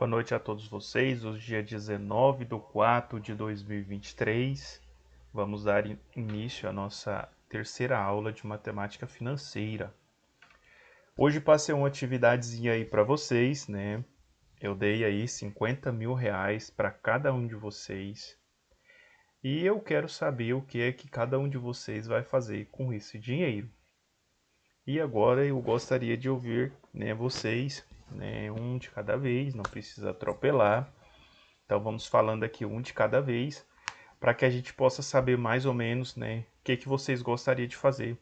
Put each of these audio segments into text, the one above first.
Boa noite a todos vocês. Hoje, dia 19 de 4 de 2023, vamos dar início à nossa terceira aula de matemática financeira. Hoje passei uma atividadezinha aí para vocês, né? Eu dei aí 50 mil reais para cada um de vocês. E eu quero saber o que é que cada um de vocês vai fazer com esse dinheiro. E agora eu gostaria de ouvir, né, vocês, né, um de cada vez, não precisa atropelar. Então vamos falando aqui um de cada vez, para que a gente possa saber mais ou menos, né, o que vocês gostariam de fazer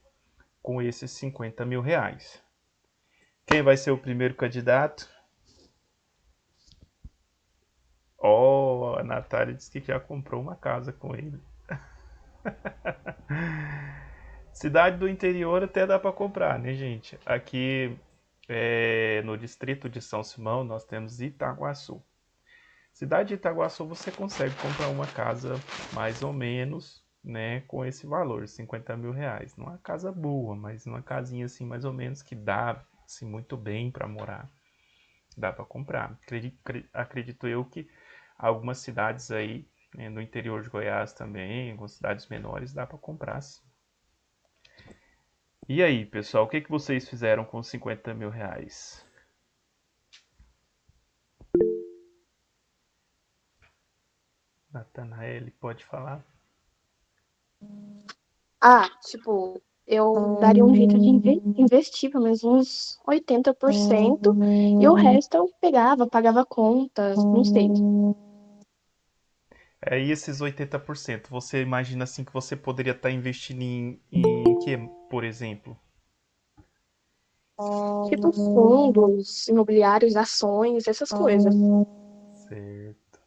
com esses 50 mil reais. Quem vai ser o primeiro candidato? Oh, a Natália disse que já comprou uma casa com ele. Cidade do interior até dá para comprar, né, gente? Aqui no distrito de São Simão nós temos Itaguaçu. Cidade de Itaguaçu você consegue comprar uma casa mais ou menos, né, com esse valor, 50 mil reais. Não é uma casa boa, mas uma casinha assim mais ou menos que dá assim, muito bem para morar. Dá para comprar. Acredito eu que algumas cidades aí, né, no interior de Goiás também, algumas cidades menores, dá para comprar sim. E aí, pessoal, o que vocês fizeram com 50 mil reais? Natanael, pode falar? Eu daria um jeito de investir pelo menos uns 80% e o resto eu pagava contas, não sei. E esses 80%, você imagina assim que você poderia estar investindo em que, por exemplo? Tipo fundos imobiliários, ações, essas coisas. Certo.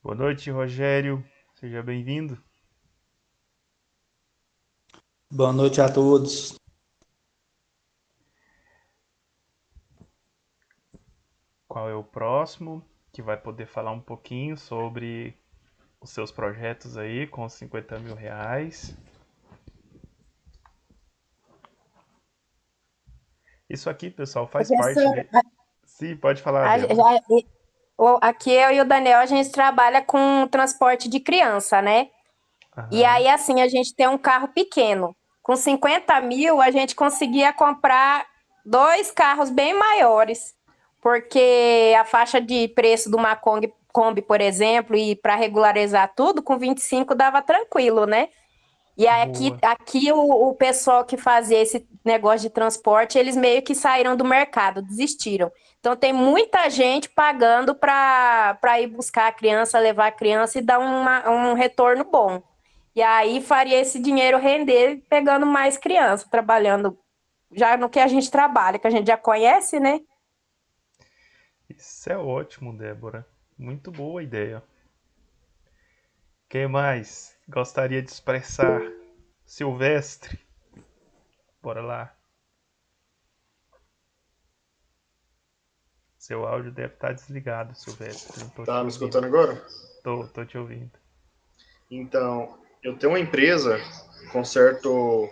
Boa noite, Rogério. Seja bem-vindo. Boa noite a todos. Qual é o próximo que vai poder falar um pouquinho sobre os seus projetos aí com os 50 mil reais? Isso aqui, pessoal, faz parte Professor, de... Sim, pode falar, a- Débora. a- aqui eu e o Daniel, a gente trabalha com transporte de criança, né? E Aham. aí, assim, a gente tem um carro pequeno. Com 50 mil, a gente conseguia comprar dois carros bem maiores, porque a faixa de preço de uma Kombi, por exemplo, e para regularizar tudo, com 25 dava tranquilo, né? E aí Boa. aqui o pessoal que fazia esse negócio de transporte, eles meio que saíram do mercado, desistiram. Então tem muita gente pagando para ir buscar a criança, levar a criança e dar um retorno bom. E aí faria esse dinheiro render pegando mais criança, trabalhando já no que a gente trabalha, que a gente já conhece, né? Isso é ótimo, Débora. Muito boa ideia. Quem mais gostaria de expressar? Silvestre, bora lá. Seu áudio deve estar desligado, Silvestre. Não tô te Tá me ouvindo. escutando agora? Tô te ouvindo. Então, eu tenho uma empresa, conserto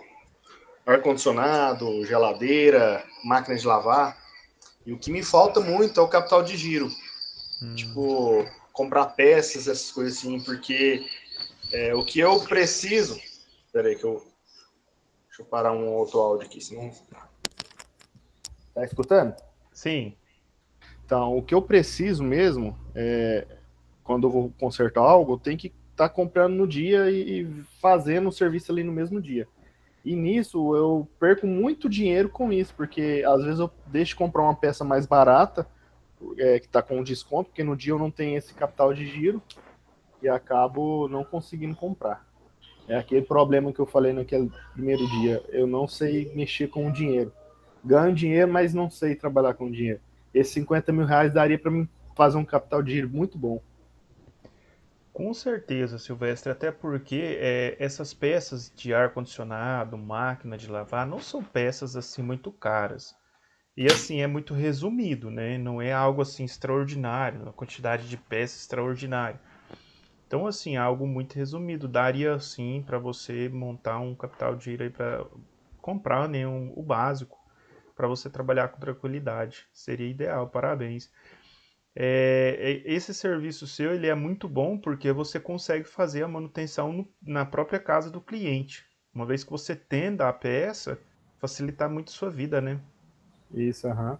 ar-condicionado, geladeira, máquina de lavar, e o que me falta muito é o capital de giro. Tipo, comprar peças, essas coisas assim, porque o que eu preciso. Peraí, deixa eu parar um outro áudio aqui, senão. Tá escutando? Sim. Então, o que eu preciso mesmo quando eu vou consertar algo, eu tenho que estar comprando no dia e fazendo o serviço ali no mesmo dia. E nisso eu perco muito dinheiro com isso, porque às vezes eu deixo de comprar uma peça mais barata, que está com desconto, porque no dia eu não tenho esse capital de giro e acabo não conseguindo comprar. É aquele problema que eu falei naquele primeiro dia. Eu não sei mexer com o dinheiro. Ganho dinheiro, mas não sei trabalhar com dinheiro. Esses 50 mil reais daria para mim fazer um capital de giro muito bom. Com certeza, Silvestre, até porque essas peças de ar-condicionado, máquina de lavar, não são peças assim muito caras. E assim, é muito resumido, né? Não é algo assim extraordinário, uma quantidade de peças extraordinária. Então, assim, é algo muito resumido. Daria, sim, para você montar um capital de giro aí para comprar, né, o básico. para você trabalhar com tranquilidade. Seria ideal, parabéns. Esse serviço seu ele é muito bom porque você consegue fazer a manutenção na própria casa do cliente. Uma vez que você tenda a peça, facilitar muito sua vida, né? Isso, aham.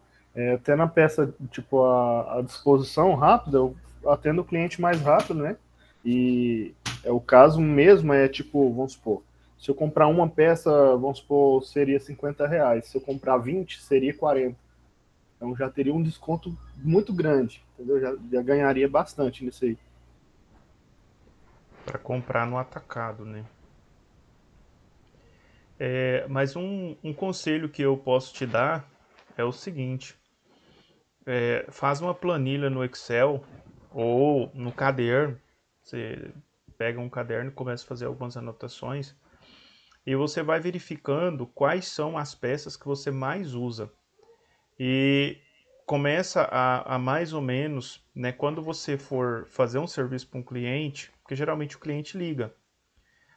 Até na peça, tipo, a disposição rápida, eu atendo o cliente mais rápido, né? E o caso mesmo tipo, vamos supor, se eu comprar uma peça, vamos supor, seria R$ 50. Se eu comprar 20, seria 40. Então já teria um desconto muito grande, entendeu? Já ganharia bastante nisso aí. Para comprar no atacado, né? Mas um conselho que eu posso te dar é o seguinte: faz uma planilha no Excel ou no caderno. Você pega um caderno e começa a fazer algumas anotações e você vai verificando quais são as peças que você mais usa. E começa a mais ou menos, né, quando você for fazer um serviço para um cliente, porque geralmente o cliente liga,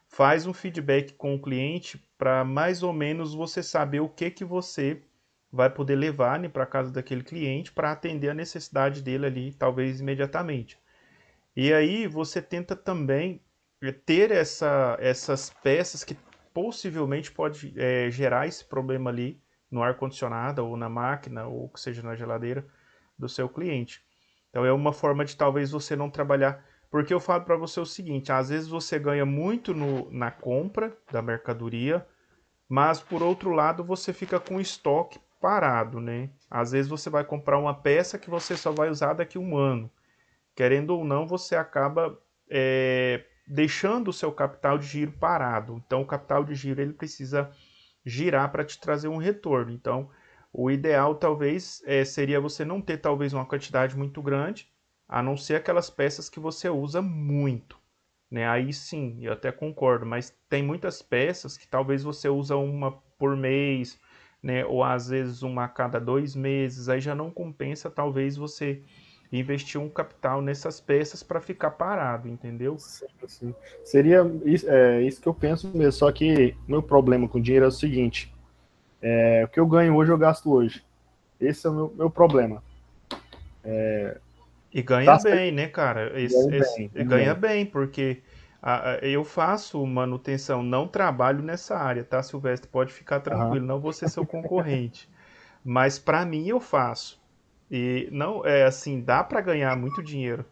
faz um feedback com o cliente para mais ou menos você saber o que você vai poder levar, né, para casa daquele cliente para atender a necessidade dele ali, talvez imediatamente. E aí você tenta também ter essas peças que possivelmente pode gerar esse problema ali no ar-condicionado ou na máquina ou que seja na geladeira do seu cliente. Então é uma forma de talvez você não trabalhar, porque eu falo para você o seguinte, às vezes você ganha muito na compra da mercadoria, mas por outro lado você fica com o estoque parado, né? Às vezes você vai comprar uma peça que você só vai usar daqui a um ano. Querendo ou não, você acaba deixando o seu capital de giro parado. Então, o capital de giro ele precisa girar para te trazer um retorno. Então, o ideal talvez seria você não ter talvez uma quantidade muito grande, a não ser aquelas peças que você usa muito. Né? Aí sim, eu até concordo, mas tem muitas peças que talvez você usa uma por mês, né? Ou às vezes uma a cada 2 meses, aí já não compensa talvez você investir um capital nessas peças para ficar parado, entendeu? Sim, sim. Seria isso que eu penso mesmo, só que meu problema com dinheiro é o seguinte, o que eu ganho hoje eu gasto hoje. Esse é o meu problema. E ganha Tá bem, certo, né, cara? ganho bem, ganho Ganha bem. bem, porque eu faço manutenção, não trabalho nessa área, tá, Silvestre? Pode ficar Aham, tranquilo, não vou ser seu concorrente. Mas para mim eu faço. E não é assim, dá para ganhar muito dinheiro.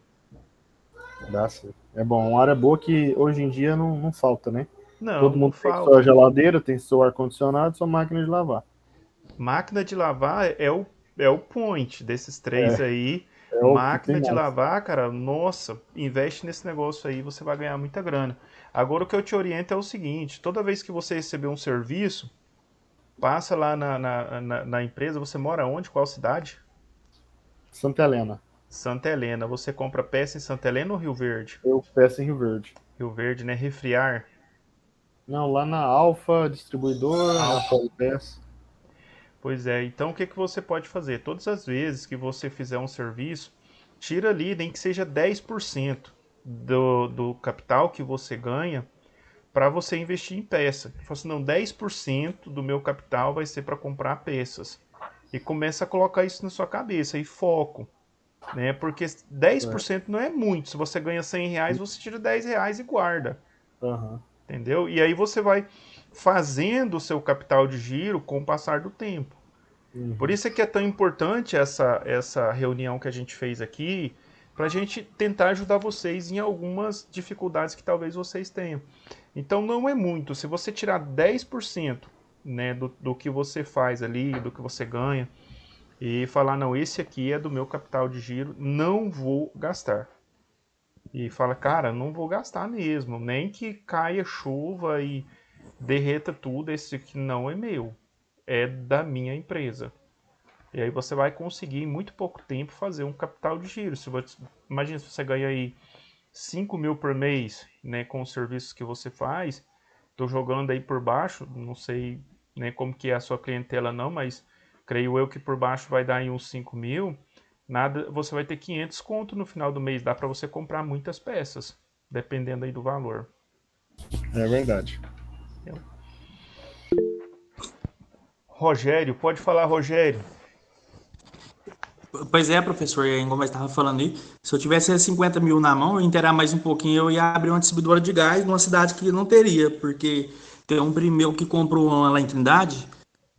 dá sim. É bom, uma área boa que hoje em dia não falta, né? Não, Todo não mundo tem sua falta. geladeira, tem seu ar-condicionado, sua máquina de lavar. Máquina de lavar é o point desses três aí. É o que tem Máquina de mais. lavar, cara, nossa, investe nesse negócio aí, você vai ganhar muita grana. Agora o que eu te oriento é o seguinte: toda vez que você receber um serviço, passa lá na empresa. Você mora onde? Qual cidade? Santa Helena. Santa Helena. Você compra peça em Santa Helena ou Rio Verde? Eu peço em Rio Verde. Rio Verde, né? Refriar. Não, lá na Alfa Distribuidora, na Alfa. Polipeça. Pois é, então o que você pode fazer? Todas as vezes que você fizer um serviço, tira ali, nem que seja 10% do capital que você ganha para você investir em peça. Fala assim, não, 10% do meu capital vai ser para comprar peças. E começa a colocar isso na sua cabeça e foco. Né? Porque 10% não é muito. Se você ganha R$ 100, você tira R$ 10 e guarda. Aham. Entendeu? E aí você vai fazendo o seu capital de giro com o passar do tempo. Por Uhum. isso é que é tão importante essa reunião que a gente fez aqui, para a gente tentar ajudar vocês em algumas dificuldades que talvez vocês tenham. Então não é muito. Se você tirar 10%, né, do que você faz ali, do que você ganha, e falar, não, esse aqui é do meu capital de giro, não vou gastar. E fala, cara, não vou gastar mesmo, nem que caia chuva e derreta tudo, esse aqui não é meu, é da minha empresa. E aí você vai conseguir em muito pouco tempo fazer um capital de giro. Imagina se você ganha aí 5 mil por mês, né, com os serviços que você faz. Estou jogando aí por baixo, não sei, né, como que é a sua clientela não, mas creio eu que por baixo vai dar aí uns 5 mil. Nada, você vai ter 500 conto no final do mês, dá para você comprar muitas peças, dependendo aí do valor. É verdade. Rogério, pode falar, Rogério. Pois é, professor, como eu estava falando aí, se eu tivesse 50 mil na mão, eu ia inteirar mais um pouquinho, eu ia abrir uma distribuidora de gás numa cidade que não teria, porque tem um primo meu que comprou uma lá em Trindade,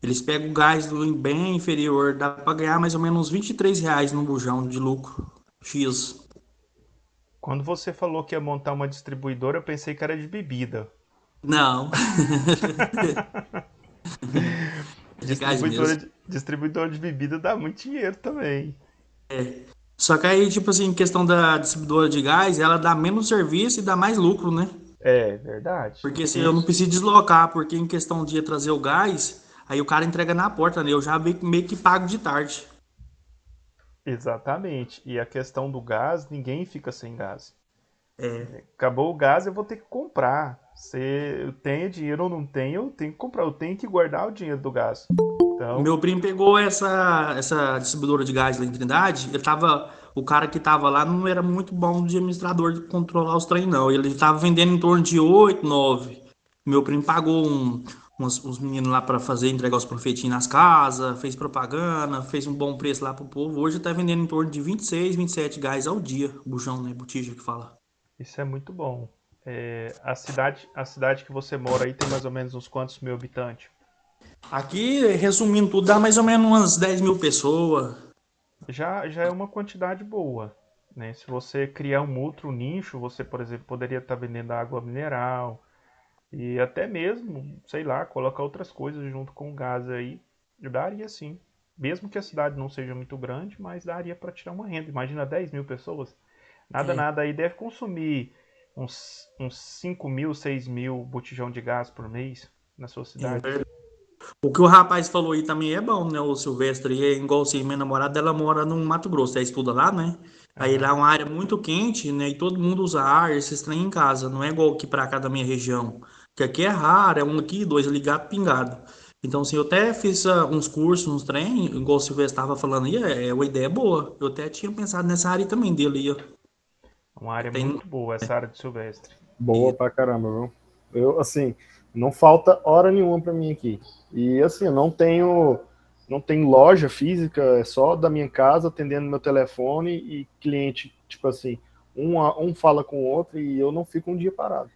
eles pegam o gás bem inferior, dá para ganhar mais ou menos uns R$ 23 no bujão de lucro, X. Quando você falou que ia montar uma distribuidora, eu pensei que era de bebida. Não, de gás mesmo. Distribuidor de bebida dá muito dinheiro também. Só que aí, tipo assim, em questão da distribuidora de gás, ela dá menos serviço e dá mais lucro, né? É, verdade. Porque se eu E, não preciso deslocar, porque em questão de ir trazer o gás, aí o cara entrega na porta, né? Eu já meio que pago de tarde. exatamente. E a questão do gás, ninguém fica sem gás. Acabou o gás, eu vou ter que comprar. Se eu tenho dinheiro ou não tenho, eu tenho que comprar. Eu tenho que guardar o dinheiro do gás. O Então, meu primo pegou essa distribuidora de gás lá em Trindade, o cara que tava lá não era muito bom de administrador de controlar os trem, não. Ele tava vendendo em torno de 8, 9. Meu primo pagou uns meninos lá para fazer, entregar os profetinhos nas casas, fez propaganda, fez um bom preço lá pro povo. Hoje tá vendendo em torno de 26, 27 gás ao dia, bujão, né? Botija que fala. isso é muito bom. A cidade que você mora aí tem mais ou menos uns quantos mil habitantes? Aqui, resumindo tudo, dá mais ou menos umas 10 mil pessoas. Já é uma quantidade boa, né? Se você criar um outro nicho, você, por exemplo, poderia estar vendendo água mineral e até mesmo, sei lá, colocar outras coisas junto com o gás aí. Daria sim. Mesmo que a cidade não seja muito grande, mas daria para tirar uma renda. Imagina 10 mil pessoas. Nada, É, nada aí deve consumir uns 5 mil, 6 mil botijão de gás por mês na sua cidade. é. O que o rapaz falou aí também é bom, né? O Silvestre, é igual assim, minha namorada, ela mora no Mato Grosso, ela estuda lá, né? Aí lá é Aham. uma área muito quente, né? E todo mundo usa ar, esses trem em casa, não é igual aqui pra cá da minha região. Que aqui é raro, é um aqui, dois ligado, pingado. Então, assim, eu até fiz uns cursos, uns trem, igual o Silvestre estava falando aí, é uma ideia boa. Eu até tinha pensado nessa área também dele aí, ó. Uma área Tem, muito boa essa área de Silvestre. Boa pra caramba, viu? Eu, assim, não falta hora nenhuma pra mim aqui. E, assim, eu não tenho loja física, é só da minha casa, atendendo meu telefone e cliente, tipo assim, um fala com o outro e eu não fico um dia parado.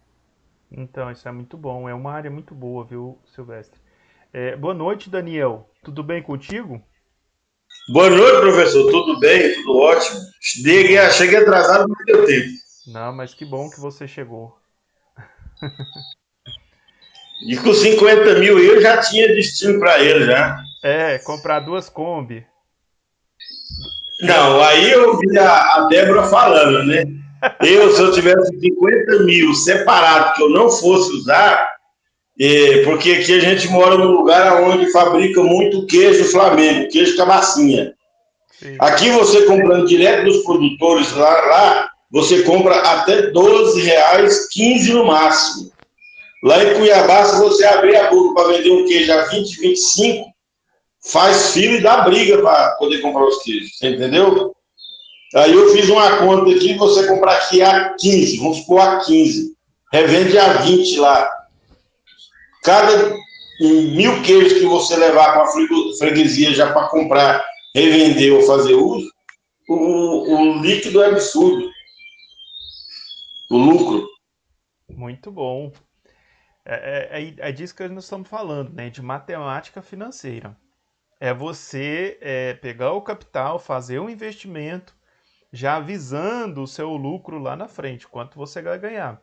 Então, isso é muito bom. É uma área muito boa, viu, Silvestre? Boa noite, Daniel. Tudo bem contigo? Boa noite, professor. Tudo bem? Tudo ótimo. Que bom. Cheguei atrasado, mas deu tempo. Não, mas que bom que você chegou. E com 50 mil eu já tinha destino para ele já. Comprar duas Kombi. Não, aí eu vi a Débora falando, né? Se eu tivesse 50 mil separado que eu não fosse usar, porque aqui a gente mora num lugar onde fabrica muito queijo Flamengo, queijo cabacinha. Sim. Aqui você comprando direto dos produtores lá você compra até R$ 12, 15 no máximo. Lá em Cuiabá, se você abrir a boca para vender um queijo a 20, 25, faz fila e dá briga para poder comprar os queijos, você entendeu? Aí eu fiz uma conta aqui, você comprar aqui a 15, vamos supor a 15, revende a 20 lá. Cada 1.000 queijos que você levar para a freguesia já para comprar, revender ou fazer uso, o líquido é absurdo, o lucro. Muito bom. É disso que nós estamos falando, né? De matemática financeira. É você pegar o capital, fazer um investimento, já avisando o seu lucro lá na frente, quanto você vai ganhar.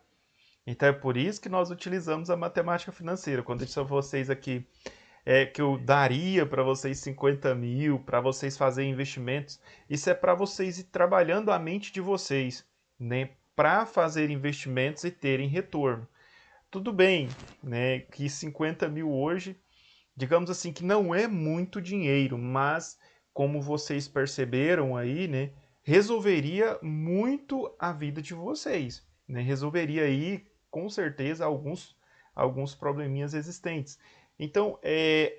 Então é por isso que nós utilizamos a matemática financeira. Quando eu disse a vocês aqui que eu daria para vocês 50 mil, para vocês fazerem investimentos, isso é para vocês ir trabalhando a mente de vocês, né? Para fazer investimentos e terem retorno. Tudo bem, né? Que 50 mil hoje, digamos assim, que não é muito dinheiro, mas como vocês perceberam aí, né? Resolveria muito a vida de vocês, né? Resolveria aí, com certeza, alguns probleminhas existentes. Então,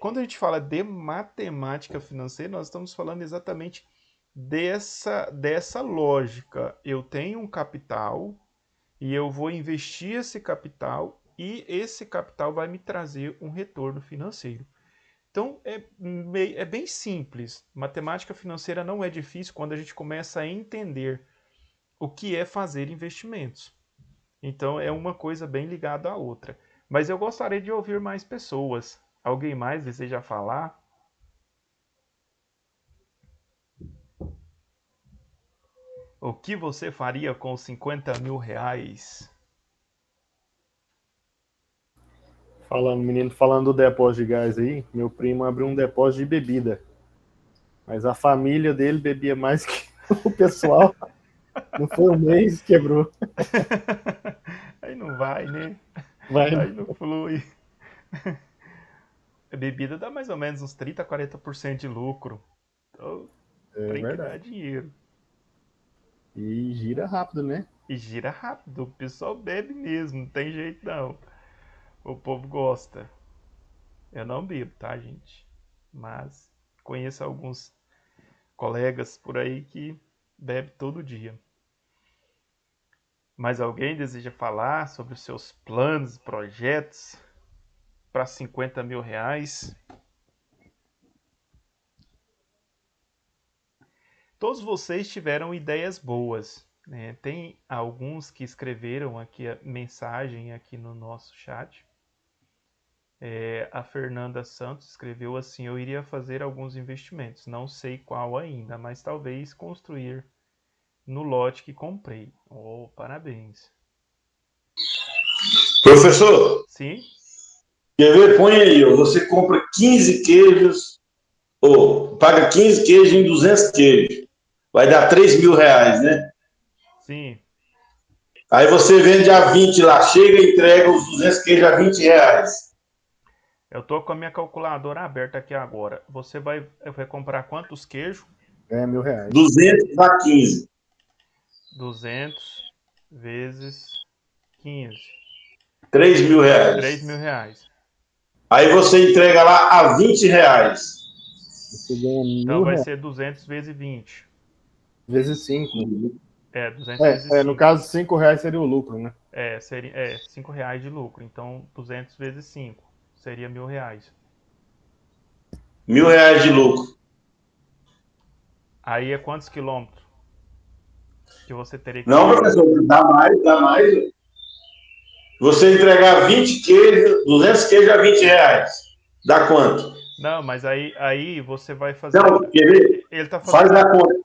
quando a gente fala de matemática financeira, nós estamos falando exatamente dessa lógica. Eu tenho um capital e eu vou investir esse capital e esse capital vai me trazer um retorno financeiro. Então, é bem simples. Matemática financeira não é difícil quando a gente começa a entender o que é fazer investimentos. Então, é uma coisa bem ligada à outra. Mas eu gostaria de ouvir mais pessoas. Alguém mais deseja falar? O que você faria com 50 mil reais? Falando do depósito de gás aí, meu primo abriu um depósito de bebida. Mas a família dele bebia mais que o pessoal. Não foi um mês, quebrou. Aí não vai, né? Vai, Aí não flui. A bebida dá mais ou menos uns 30, 40% de lucro. Então, é tem que dar verdade. dinheiro. E gira rápido, né? E gira rápido. O pessoal bebe mesmo, não tem jeito não. O povo gosta. Eu não bebo, tá, gente? Mas conheço alguns colegas por aí que bebe todo dia. Mais alguém deseja falar sobre os seus planos, projetos para 50 mil reais? Todos vocês tiveram ideias boas, né? Tem alguns que escreveram aqui a mensagem aqui no nosso chat. A Fernanda Santos escreveu assim: eu iria fazer alguns investimentos, não sei qual ainda, mas talvez construir no lote que comprei. Oh, parabéns. Professor, Sim? quer ver? Põe aí, ó, você compra 15 queijos, ou paga 15 queijos em 200 queijos. Vai dar 3 mil reais, né? Sim. Aí você vende a 20 lá, chega e entrega os 200 queijos a 20 reais. Eu tô com a minha calculadora aberta aqui agora. Você vai comprar quantos queijos? Ganha R$ 1.000. 200 a 15. 200 vezes 15. 3 mil 3 mil reais. reais. Aí você entrega lá a 20 reais. Você ganha Então vai R$ 1.000 ser 200 vezes 20. vezes 5. 200 vezes No 5. caso, R$ 5 seria o lucro, né? Seria, 5 reais de lucro. Então 200 vezes 5 seria 1.000 reais. 1.000 reais de lucro. Aí é quantos quilômetros que você teria que Não, fazer? professor, dá mais, dá mais. Você entregar 20 queijos, 200 queijos a 20 reais. Dá quanto? Não, mas aí você vai fazer. Não, quer ver? Ele tá Faz fazendo. a conta.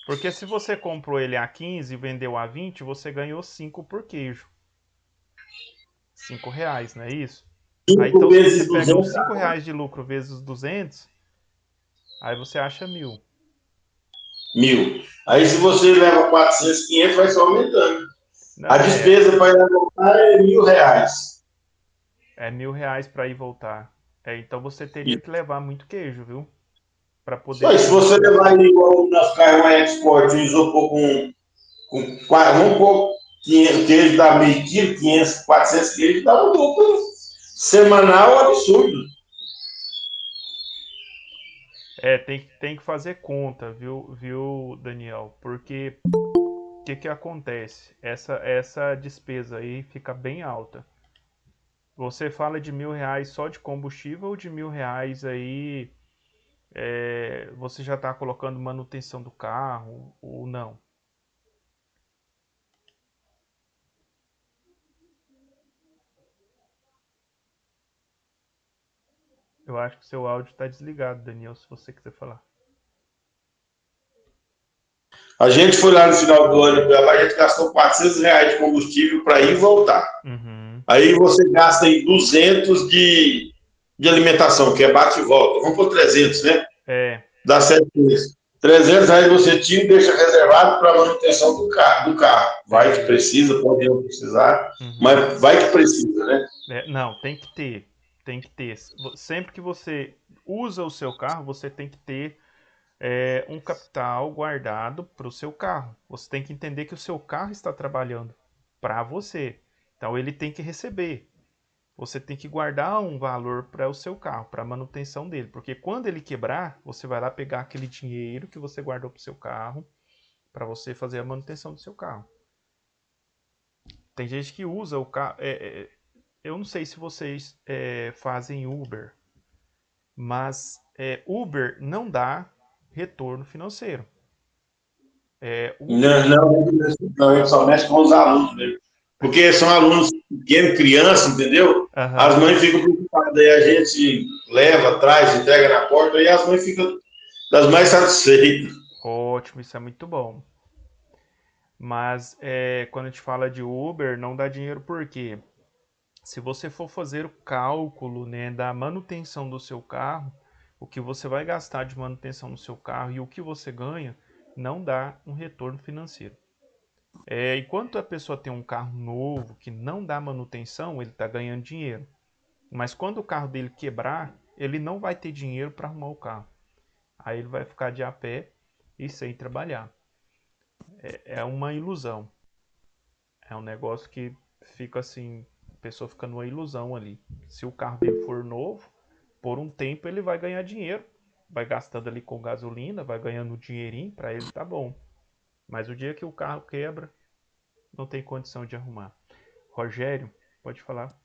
Porque se você comprou ele a 15 e vendeu a 20, você ganhou 5 por queijo. 5 reais, não é isso? Aí 5 então se você vezes pega os 200 5 reais de lucro vezes 200, aí você acha 1.000. mil. Aí se você leva 400, 500, vai só aumentando. A Não, despesa para ir lá voltar é 1.000 reais. é 1.000 reais para ir e voltar. Então você teria que levar muito queijo, viu? Para poder Mas se cobrir você seus levar custos. aí igual nós carros export, um isopor vamos pôr 500 queijos, dá meio quilo, 500, 400 queijos, dá um lucro semanal absurdo. Tem que fazer conta, viu, Daniel? Porque o que acontece? Essa despesa aí fica bem alta. Você fala de 1.000 reais só de combustível ou de 1.000 reais aí você já está colocando manutenção do carro ou não? Eu acho que seu áudio está desligado, Daniel, se você quiser falar. A gente foi lá no final do ano, a gente gastou 400 reais de combustível para ir e voltar. Uhum. Aí você gasta aí 200 de alimentação, que é bate e volta. Vamos por 300, né? Dá certo isso. 300 reais você tira e deixa reservado para manutenção do carro. Vai que precisa, pode não precisar, Uhum. mas vai que precisa, né? Não, tem que ter. Tem que ter. Sempre que você usa o seu carro, você tem que ter um capital guardado para o seu carro. Você tem que entender que o seu carro está trabalhando para você. Então ele tem que receber. Você tem que guardar um valor para o seu carro, para a manutenção dele. Porque quando ele quebrar, você vai lá pegar aquele dinheiro que você guardou para o seu carro, para você fazer a manutenção do seu carro. Tem gente que usa o carro. Eu não sei se vocês fazem Uber. Mas Uber não dá retorno financeiro. Não, não, ele só mexe com os alunos mesmo. Porque são alunos pequenos, criança, entendeu? As mães ficam preocupadas, aí a gente leva, traz, entrega na porta, e as mães ficam das mais satisfeitas. Ótimo, isso é muito bom. Mas quando a gente fala de Uber, não dá dinheiro por quê? Se você for fazer o cálculo, né, da manutenção do seu carro, o que você vai gastar de manutenção no seu carro e o que você ganha, não dá um retorno financeiro. Enquanto a pessoa tem um carro novo que não dá manutenção, ele está ganhando dinheiro. Mas quando o carro dele quebrar, ele não vai ter dinheiro para arrumar o carro. Aí ele vai ficar de a pé e sem trabalhar. É uma ilusão. É um negócio que fica assim, a pessoa fica numa ilusão ali. Se o carro dele for novo, por um tempo ele vai ganhar dinheiro. Vai gastando ali com gasolina, vai ganhando um dinheirinho, para ele tá bom. Mas o dia que o carro quebra, não tem condição de arrumar. Rogério, pode falar.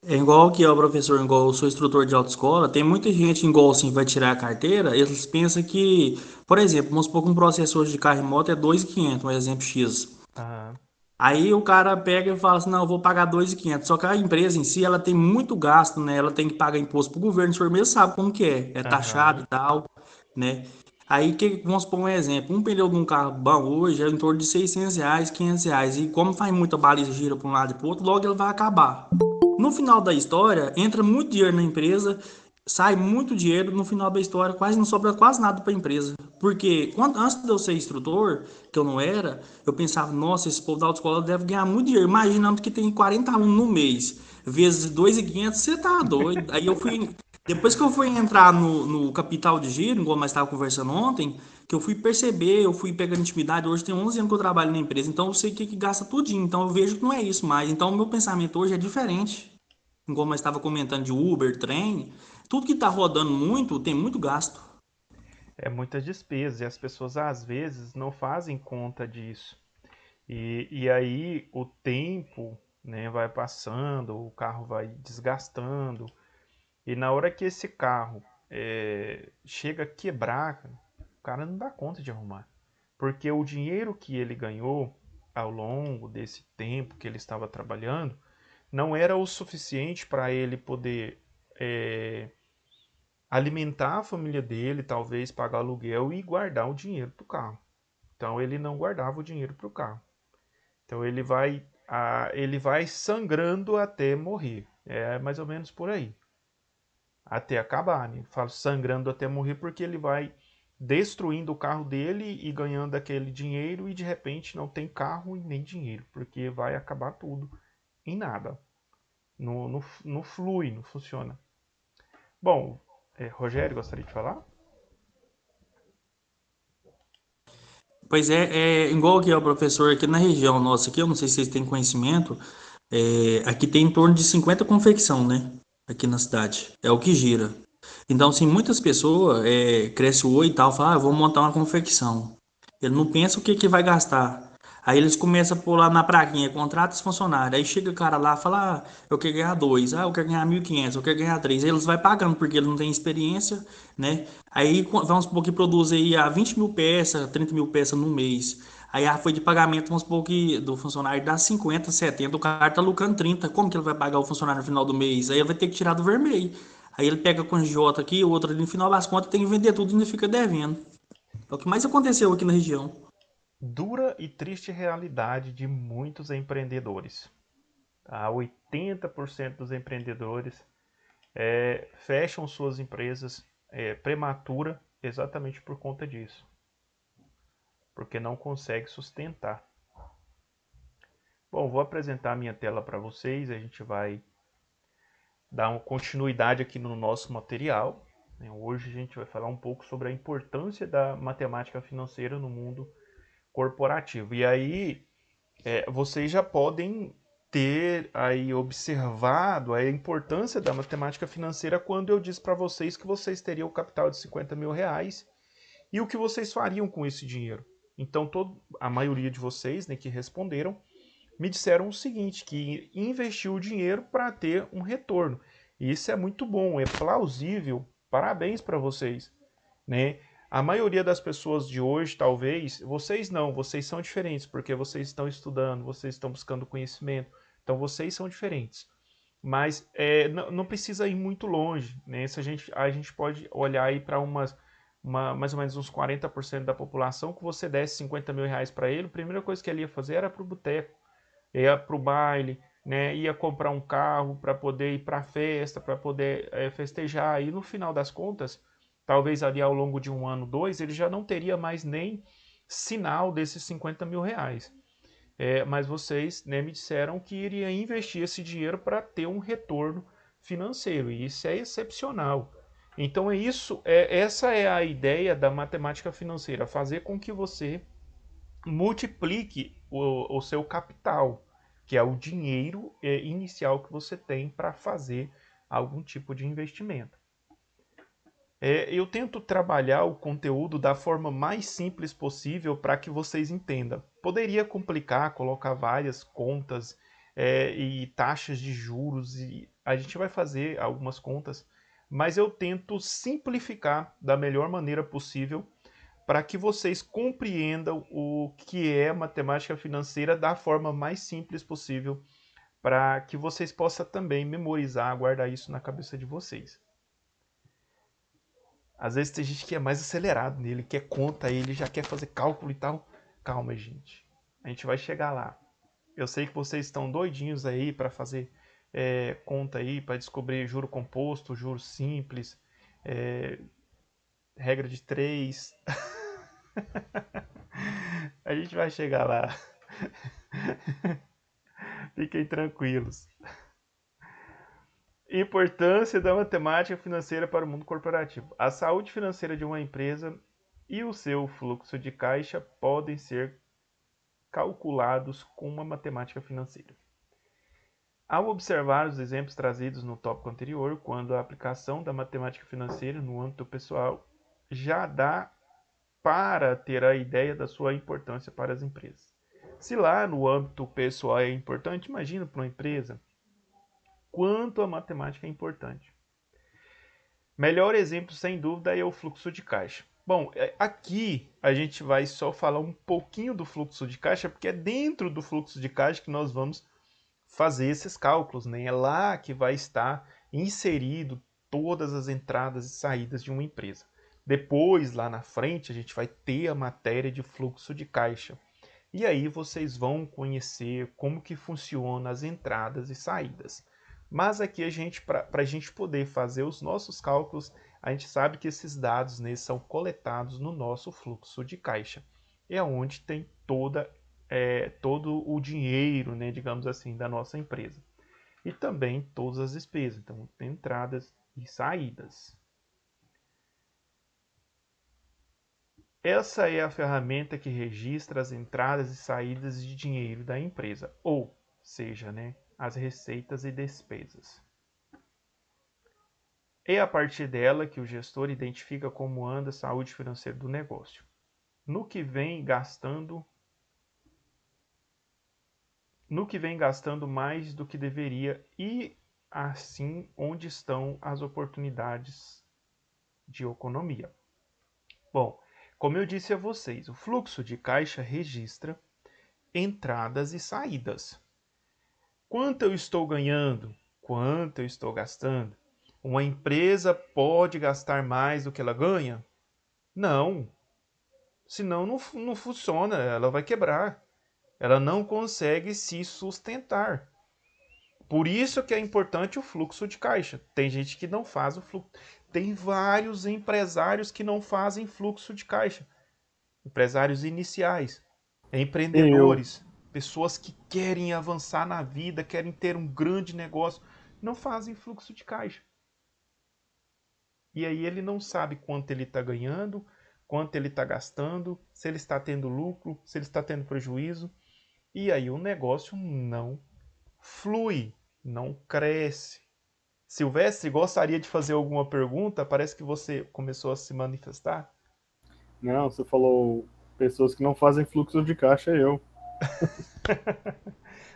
É igual que o professor, igual eu sou instrutor de autoescola, tem muita gente igual assim vai tirar a carteira, eles pensam que, por exemplo, vamos supor que um processo hoje de carro e moto é 2.500, um exemplo X. Aham, Aí o cara pega e fala assim, não, eu vou pagar 2.500. Só que a empresa em si, ela tem muito gasto, né? Ela tem que pagar imposto pro governo, o senhor mesmo sabe como que é taxado aham. e tal, né? Aí, vamos supor um exemplo, um pneu de um carro bom hoje é em torno de R$ 600, R$ 500. E como faz muita baliza, gira para um lado e para outro, logo ele vai acabar. No final da história, entra muito dinheiro na empresa, sai muito dinheiro, no final da história quase não sobra quase nada para a empresa. Porque antes de eu ser instrutor, que eu não era, eu pensava, nossa, esse povo da autoescola deve ganhar muito dinheiro, imaginando que tem 40 alunos no mês, vezes 2.500, você tá doido. Aí eu fui, depois que eu fui entrar no capital de giro, igual nós estávamos conversando ontem, que eu fui perceber, eu fui pegando intimidade, hoje tem 11 anos que eu trabalho na empresa, então eu sei que gasta tudinho, então eu vejo que não é isso mais. Então o meu pensamento hoje é diferente. Igual nós estava comentando de Uber, trem, tudo que está rodando muito tem muito gasto. É muitas despesas e as pessoas às vezes não fazem conta disso. E aí o tempo, né, vai passando, o carro vai desgastando. E na hora que esse carro chega a quebrar, o cara não dá conta de arrumar. Porque o dinheiro que ele ganhou ao longo desse tempo que ele estava trabalhando não era o suficiente para ele poder alimentar a família dele, talvez pagar aluguel e guardar o dinheiro para o carro. Então ele não guardava o dinheiro para o carro. Então ele vai sangrando até morrer. É mais ou menos por aí. Até acabar, né? Falo sangrando até morrer porque ele vai destruindo o carro dele e ganhando aquele dinheiro e de repente não tem carro e nem dinheiro, porque vai acabar tudo em nada. Não flui, não funciona. Bom, Rogério, gostaria de falar? Pois é igual que é o professor aqui na região nossa, aqui, eu não sei se vocês têm conhecimento, aqui tem em torno de 50 confecção, né? Aqui na cidade. É o que gira. Então, assim, muitas pessoas crescem o olho e tal, falam, eu vou montar uma confecção. Ele não pensa o que que vai gastar. Aí eles começam a pôr lá na praguinha, contrata os funcionários. Aí chega o cara lá e fala, eu quero ganhar 2, eu quero ganhar 1.500, eu quero ganhar 3. Aí eles vai pagando, porque ele não tem experiência, né? Aí vamos supor que produz aí a 20 mil peças, 30 mil peças no mês. Aí a folha de pagamento, vamos supor que do funcionário dá 50, 70, o cara tá lucrando 30. Como que ele vai pagar o funcionário no final do mês? Aí ele vai ter que tirar do vermelho. Aí ele pega com a Jota aqui, o outro ali, no final das contas tem que vender tudo e ainda fica devendo. É o que mais aconteceu aqui na região. Dura e triste realidade de muitos empreendedores. Tá? 80% dos empreendedores fecham suas empresas prematura exatamente por conta disso. Porque não consegue sustentar. Bom, vou apresentar a minha tela para vocês. A gente vai dar uma continuidade aqui no nosso material. Hoje a gente vai falar um pouco sobre a importância da matemática financeira no mundo corporativo. E aí vocês já podem ter aí observado a importância da matemática financeira quando eu disse para vocês que vocês teriam o capital de 50 mil reais e o que vocês fariam com esse dinheiro. Então a maioria de vocês, né, que responderam me disseram o seguinte, que investiu o dinheiro para ter um retorno. E isso é muito bom, é plausível Parabéns para vocês, né? A maioria das pessoas de hoje, talvez, vocês não, vocês são diferentes, porque vocês estão estudando, vocês estão buscando conhecimento, então vocês são diferentes. Mas não precisa ir muito longe, né? Se a gente pode olhar aí para mais ou menos uns 40% da população, que você desse 50 mil reais para ele, a primeira coisa que ele ia fazer era para o boteco, ia para o baile, né? Ia comprar um carro para poder ir para a festa, para poder festejar, e no final das contas, talvez ali ao longo de 1 ano, 2, ele já não teria mais nem sinal desses 50 mil reais. Mas vocês, né, me disseram que iria investir esse dinheiro para ter um retorno financeiro, e isso é excepcional. Então essa é a ideia da matemática financeira, fazer com que você multiplique o seu capital, que é o dinheiro inicial que você tem para fazer algum tipo de investimento. Eu tento trabalhar o conteúdo da forma mais simples possível para que vocês entendam. Poderia complicar, colocar várias contas e taxas de juros, e a gente vai fazer algumas contas, mas eu tento simplificar da melhor maneira possível para que vocês compreendam o que é matemática financeira da forma mais simples possível, para que vocês possam também memorizar, guardar isso na cabeça de vocês. Às vezes tem gente que é mais acelerado nele, quer conta, ele já quer fazer cálculo e tal. Calma, gente. A gente vai chegar lá. Eu sei que vocês estão doidinhos aí para fazer conta aí, para descobrir juro composto, juro simples, regra de 3. A gente vai chegar lá. Fiquem tranquilos. Importância da matemática financeira para o mundo corporativo. A saúde financeira de uma empresa e o seu fluxo de caixa podem ser calculados com uma matemática financeira. Ao observar os exemplos trazidos no tópico anterior, quando a aplicação da matemática financeira no âmbito pessoal já dá para ter a ideia da sua importância para as empresas. Se lá no âmbito pessoal é importante, imagina para uma empresa quanto a matemática é importante. Melhor exemplo, sem dúvida, é o fluxo de caixa. Bom, aqui a gente vai só falar um pouquinho do fluxo de caixa, porque é dentro do fluxo de caixa que nós vamos fazer esses cálculos, né? É lá que vai estar inserido todas as entradas e saídas de uma empresa. Depois, lá na frente, a gente vai ter a matéria de fluxo de caixa. E aí vocês vão conhecer como que funcionam as entradas e saídas. Mas aqui para a gente poder fazer os nossos cálculos, a gente sabe que esses dados, né, são coletados no nosso fluxo de caixa. É onde tem todo o dinheiro, né, digamos assim, da nossa empresa. E também todas as despesas. Então, tem entradas e saídas. Essa é a ferramenta que registra as entradas e saídas de dinheiro da empresa, ou seja, né, as receitas e despesas. É a partir dela que o gestor identifica como anda a saúde financeira do negócio, no que vem gastando mais do que deveria e, assim, onde estão as oportunidades de economia. Bom, como eu disse a vocês, o fluxo de caixa registra entradas e saídas. Quanto eu estou ganhando? Quanto eu estou gastando? Uma empresa pode gastar mais do que ela ganha? Não. Senão não funciona, ela vai quebrar. Ela não consegue se sustentar. Por isso que é importante o fluxo de caixa. Tem gente que não faz o fluxo. Tem vários empresários que não fazem fluxo de caixa. Empresários iniciais, empreendedores, pessoas que querem avançar na vida, querem ter um grande negócio, não fazem fluxo de caixa. E aí ele não sabe quanto ele está ganhando, quanto ele está gastando, se ele está tendo lucro, se ele está tendo prejuízo. E aí o negócio não flui, não cresce. Silvestre, gostaria de fazer alguma pergunta? Parece que você começou a se manifestar. Não, você falou pessoas que não fazem fluxo de caixa, eu.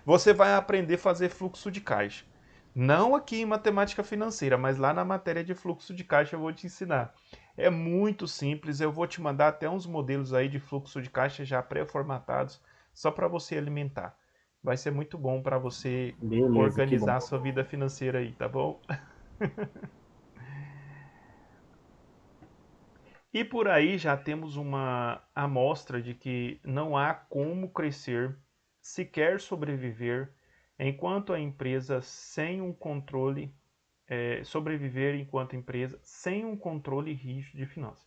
Você vai aprender a fazer fluxo de caixa. Não aqui em matemática financeira, mas lá na matéria de fluxo de caixa eu vou te ensinar. É muito simples, eu vou te mandar até uns modelos aí de fluxo de caixa já pré-formatados, só para você alimentar. Vai ser muito bom para você Beleza, que bom. organizar a sua vida financeira aí, tá bom? E por aí já temos uma amostra de que não há como crescer, sequer sobreviver, enquanto a empresa sem um controle, sobreviver enquanto empresa sem um controle rígido de finanças.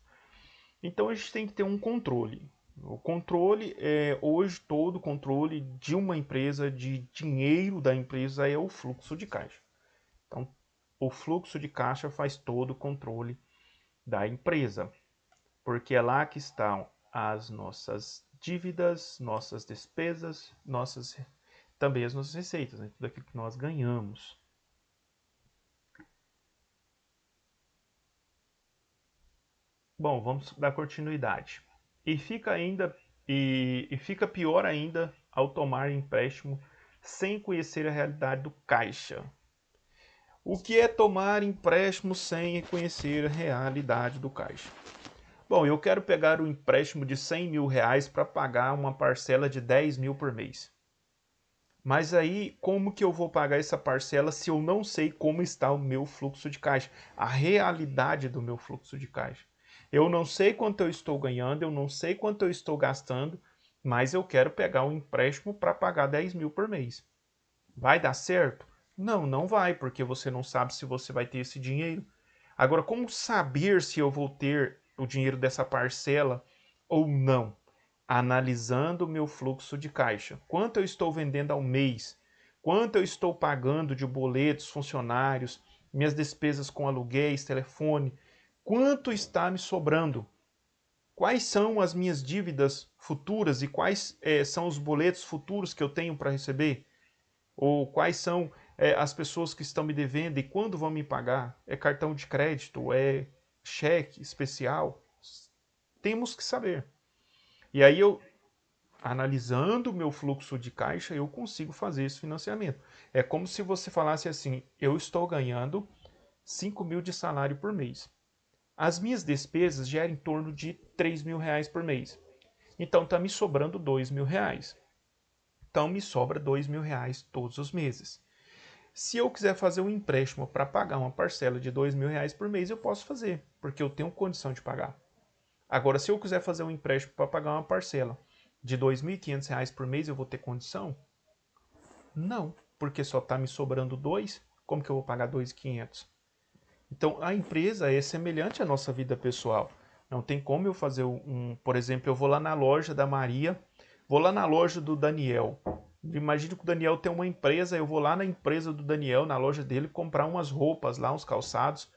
Então a gente tem que ter um controle. O controle, hoje todo controle de uma empresa, de dinheiro da empresa é o fluxo de caixa. Então o fluxo de caixa faz todo o controle da empresa, porque é lá que estão as nossas dívidas, nossas despesas, também as nossas receitas, né? Tudo aquilo que nós ganhamos. Bom, vamos dar continuidade. E fica pior ainda ao tomar empréstimo sem conhecer a realidade do caixa. O que é tomar empréstimo sem conhecer a realidade do caixa? Bom, eu quero pegar um empréstimo de 100 mil reais para pagar uma parcela de 10 mil por mês. Mas aí, como que eu vou pagar essa parcela se eu não sei como está o meu fluxo de caixa? A realidade do meu fluxo de caixa. Eu não sei quanto eu estou ganhando, eu não sei quanto eu estou gastando, mas eu quero pegar um empréstimo para pagar 10 mil por mês. Vai dar certo? Não, não vai, porque você não sabe se você vai ter esse dinheiro. Agora, como saber se eu vou ter o dinheiro dessa parcela ou não? Analisando o meu fluxo de caixa. Quanto eu estou vendendo ao mês? Quanto eu estou pagando de boletos, funcionários, minhas despesas com aluguéis, telefone? Quanto está me sobrando? Quais são as minhas dívidas futuras e quais são os boletos futuros que eu tenho para receber? Ou quais são as pessoas que estão me devendo e quando vão me pagar? É cartão de crédito? É cheque especial? Temos que saber. E aí analisando o meu fluxo de caixa, eu consigo fazer esse financiamento. É como se você falasse assim, eu estou ganhando 5 mil de salário por mês. As minhas despesas geram em torno de 3 mil reais por mês. Então está me sobrando 2 mil reais. Então me sobra 2 mil reais todos os meses. Se eu quiser fazer um empréstimo para pagar uma parcela de 2 mil reais por mês, eu posso fazer, porque eu tenho condição de pagar. Agora, se eu quiser fazer um empréstimo para pagar uma parcela de R$ 2.500 por mês, eu vou ter condição? Não, porque só está me sobrando 2, como que eu vou pagar 2.500? Então, a empresa é semelhante à nossa vida pessoal. Não tem como eu fazer por exemplo, eu vou lá na loja da Maria, vou lá na loja do Daniel. Imagina que o Daniel tem uma empresa, eu vou lá na empresa do Daniel, na loja dele, comprar umas roupas lá, uns calçados.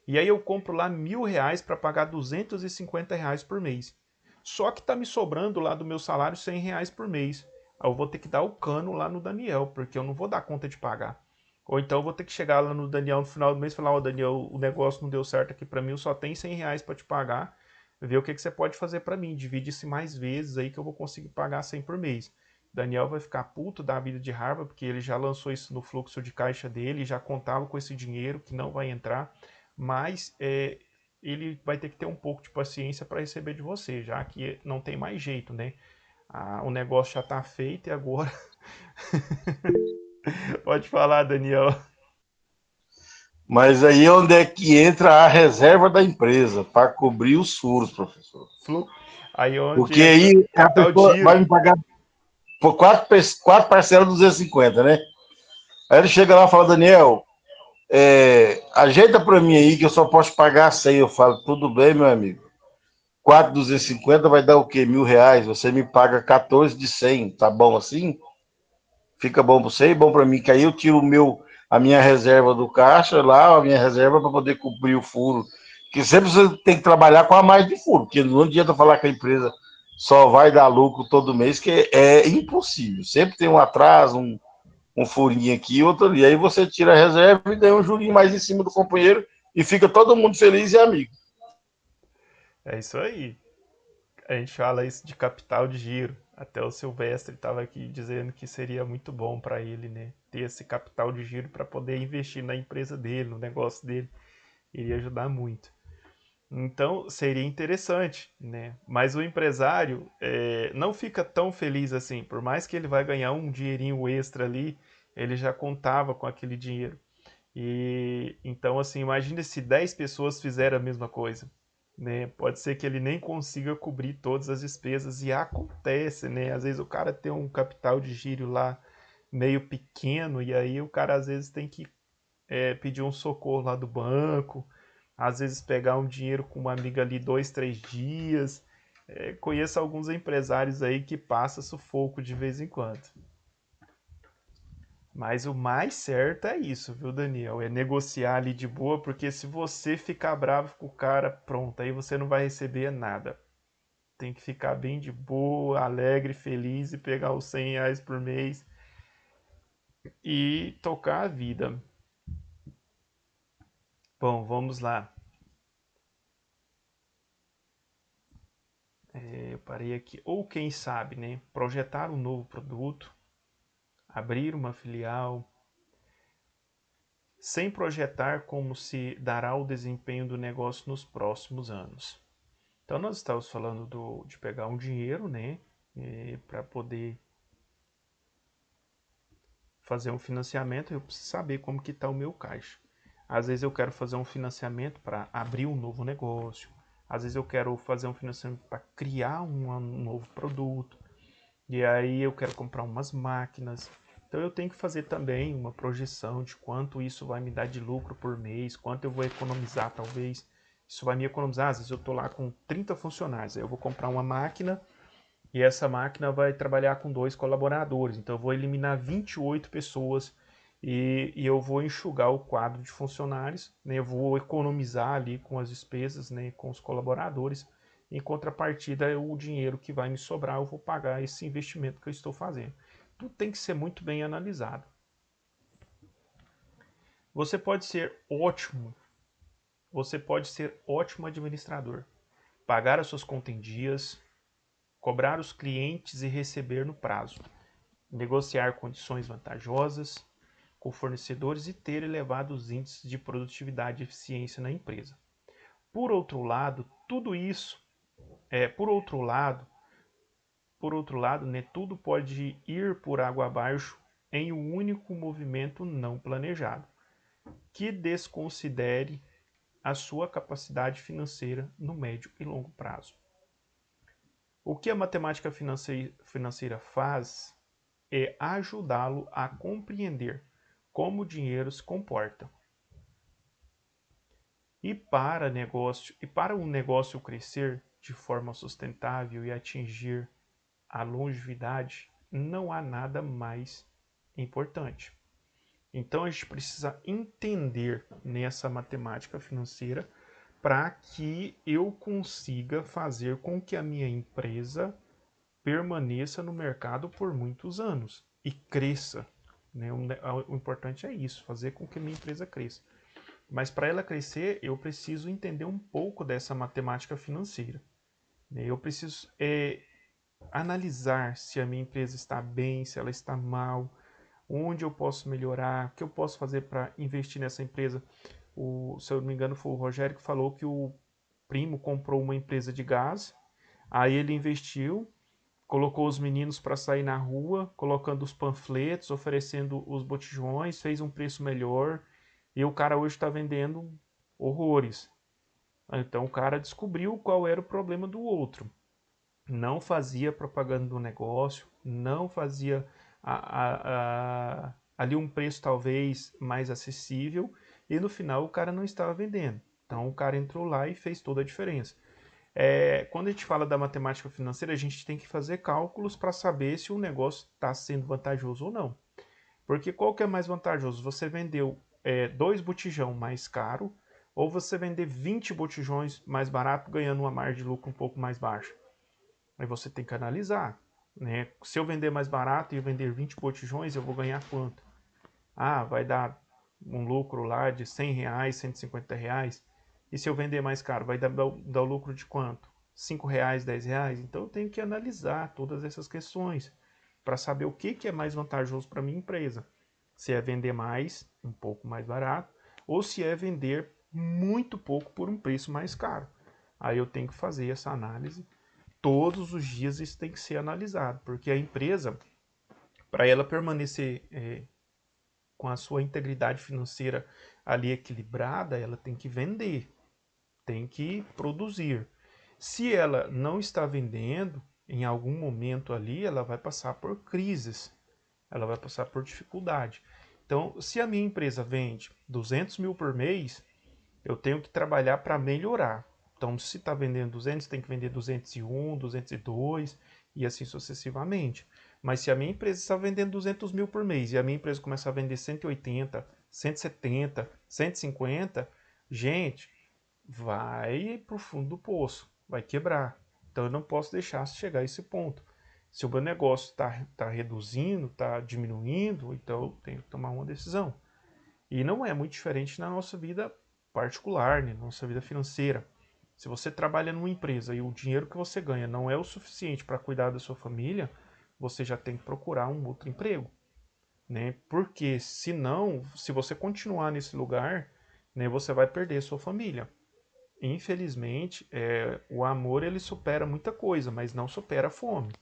E aí eu compro lá R$ 1.000 para pagar R$ 250 por mês. Só que está me sobrando lá do meu salário R$ 100 por mês. Aí eu vou ter que dar o cano lá no Daniel, porque eu não vou dar conta de pagar. Ou então eu vou ter que chegar lá no Daniel no final do mês e falar, Daniel, o negócio não deu certo aqui para mim, eu só tenho R$ 100 para te pagar. Ver o que você pode fazer para mim. Divide-se mais vezes aí que eu vou conseguir pagar 100 por mês. Daniel vai ficar puto da vida de Harvard, porque ele já lançou isso no fluxo de caixa dele, já contava com esse dinheiro que não vai entrar, mas ele vai ter que ter um pouco de paciência para receber de você, já que não tem mais jeito, né? O negócio já está feito e agora... Pode falar, Daniel. Mas aí onde é que entra a reserva da empresa para cobrir os furos, professor? Aí onde Porque aí a pessoa vai me pagar por quatro parcelas de 250, né? Aí ele chega lá e fala, Daniel, ajeita para mim aí que eu só posso pagar 100. Eu falo, tudo bem, meu amigo. 4,250 vai dar o quê? R$ 1.000. Você me paga 14 de 100. Tá bom assim? Fica bom para você e bom para mim, que aí eu tiro a minha reserva do caixa lá, a minha reserva para poder cobrir o furo. Que sempre você tem que trabalhar com a mais de furo, porque não adianta falar que a empresa só vai dar lucro todo mês, que é impossível. Sempre tem um atraso, um furinho aqui, outro ali. Aí você tira a reserva e ganha um jurinho mais em cima do companheiro e fica todo mundo feliz e amigo. É isso aí. A gente fala isso de capital de giro. Até o Silvestre estava aqui dizendo que seria muito bom para ele, né? Ter esse capital de giro para poder investir na empresa dele, no negócio dele. Iria ajudar muito. Então, seria interessante, né? Mas o empresário não fica tão feliz assim. Por mais que ele vai ganhar um dinheirinho extra ali, ele já contava com aquele dinheiro. E então, assim, imagine se 10 pessoas fizeram a mesma coisa, né? Pode ser que ele nem consiga cobrir todas as despesas e acontece, né? Às vezes o cara tem um capital de giro lá meio pequeno e aí o cara às vezes tem que pedir um socorro lá do banco, às vezes pegar um dinheiro com uma amiga ali 2, 3 dias. Conheço alguns empresários aí que passa sufoco de vez em quando. Mas o mais certo é isso, viu, Daniel? É negociar ali de boa, porque se você ficar bravo com o cara, pronto, aí você não vai receber nada. Tem que ficar bem de boa, alegre, feliz e pegar os R$ 100 por mês e tocar a vida. Bom, vamos lá. Eu parei aqui. Ou quem sabe, né? Projetar um novo produto, abrir uma filial, sem projetar como se dará o desempenho do negócio nos próximos anos. Então nós estamos falando de pegar um dinheiro, né, para poder fazer um financiamento. Eu preciso saber como que está o meu caixa. Às vezes eu quero fazer um financiamento para abrir um novo negócio. Às vezes eu quero fazer um financiamento para criar um novo produto. E aí eu quero comprar umas máquinas. Então eu tenho que fazer também uma projeção de quanto isso vai me dar de lucro por mês, quanto eu vou economizar talvez. Isso vai me economizar, às vezes eu estou lá com 30 funcionários, aí eu vou comprar uma máquina e essa máquina vai trabalhar com 2 colaboradores. Então eu vou eliminar 28 pessoas e eu vou enxugar o quadro de funcionários, né? Eu vou economizar ali com as despesas, né, com os colaboradores. Em contrapartida, o dinheiro que vai me sobrar, eu vou pagar esse investimento que eu estou fazendo. Tudo tem que ser muito bem analisado. Você pode ser ótimo administrador. Pagar as suas contas em dias, cobrar os clientes e receber no prazo. Negociar condições vantajosas com fornecedores e ter elevados índices de produtividade e eficiência na empresa. Por outro lado, né, tudo pode ir por água abaixo em um único movimento não planejado, que desconsidere a sua capacidade financeira no médio e longo prazo. O que a matemática financeira faz é ajudá-lo a compreender como o dinheiro se comporta. E para um negócio crescer de forma sustentável e atingir a longevidade, não há nada mais importante. Então a gente precisa entender nessa matemática financeira para que eu consiga fazer com que a minha empresa permaneça no mercado por muitos anos e cresça. Né? O importante é isso, fazer com que a minha empresa cresça. Mas para ela crescer, eu preciso entender um pouco dessa matemática financeira. Eu preciso analisar se a minha empresa está bem, se ela está mal, onde eu posso melhorar, o que eu posso fazer para investir nessa empresa. Se eu não me engano, foi o Rogério que falou que o primo comprou uma empresa de gás, aí ele investiu, colocou os meninos para sair na rua, colocando os panfletos, oferecendo os botijões, fez um preço melhor, e o cara hoje está vendendo horrores. Então o cara descobriu qual era o problema do outro. Não fazia propaganda do negócio, não fazia ali um preço talvez mais acessível, e no final o cara não estava vendendo. Então o cara entrou lá e fez toda a diferença. Quando a gente fala da matemática financeira, a gente tem que fazer cálculos para saber se o negócio está sendo vantajoso ou não. Porque qual que é mais vantajoso? Você vendeu 2 botijão mais caro, ou você vender 20 botijões mais barato, ganhando uma margem de lucro um pouco mais baixa? Aí você tem que analisar, né? Se eu vender mais barato e vender 20 botijões, eu vou ganhar quanto? Vai dar um lucro lá de R$100, R$150. E se eu vender mais caro, vai dar o lucro de quanto? R$ 5, R$ 10. Então eu tenho que analisar todas essas questões para saber o que é mais vantajoso para minha empresa. Se é vender mais, um pouco mais barato, ou se é vender muito pouco por um preço mais caro. Aí eu tenho que fazer essa análise. Todos os dias isso tem que ser analisado, porque a empresa, para ela permanecer com a sua integridade financeira ali equilibrada, ela tem que vender, tem que produzir. Se ela não está vendendo, em algum momento ali, ela vai passar por crises, ela vai passar por dificuldade. Então, se a minha empresa vende 200 mil por mês, eu tenho que trabalhar para melhorar. Então, se está vendendo 200, tem que vender 201, 202 e assim sucessivamente. Mas se a minha empresa está vendendo 200 mil por mês e a minha empresa começar a vender 180, 170, 150, gente, vai para o fundo do poço, vai quebrar. Então eu não posso deixar chegar a esse ponto. Se o meu negócio está reduzindo, está diminuindo, então eu tenho que tomar uma decisão. E não é muito diferente na nossa vida particular, né? Na nossa vida financeira. Se você trabalha numa empresa e o dinheiro que você ganha não é o suficiente para cuidar da sua família, você já tem que procurar um outro emprego, né? Porque senão, se você continuar nesse lugar, né, você vai perder a sua família. Infelizmente, o amor ele supera muita coisa, mas não supera a fome.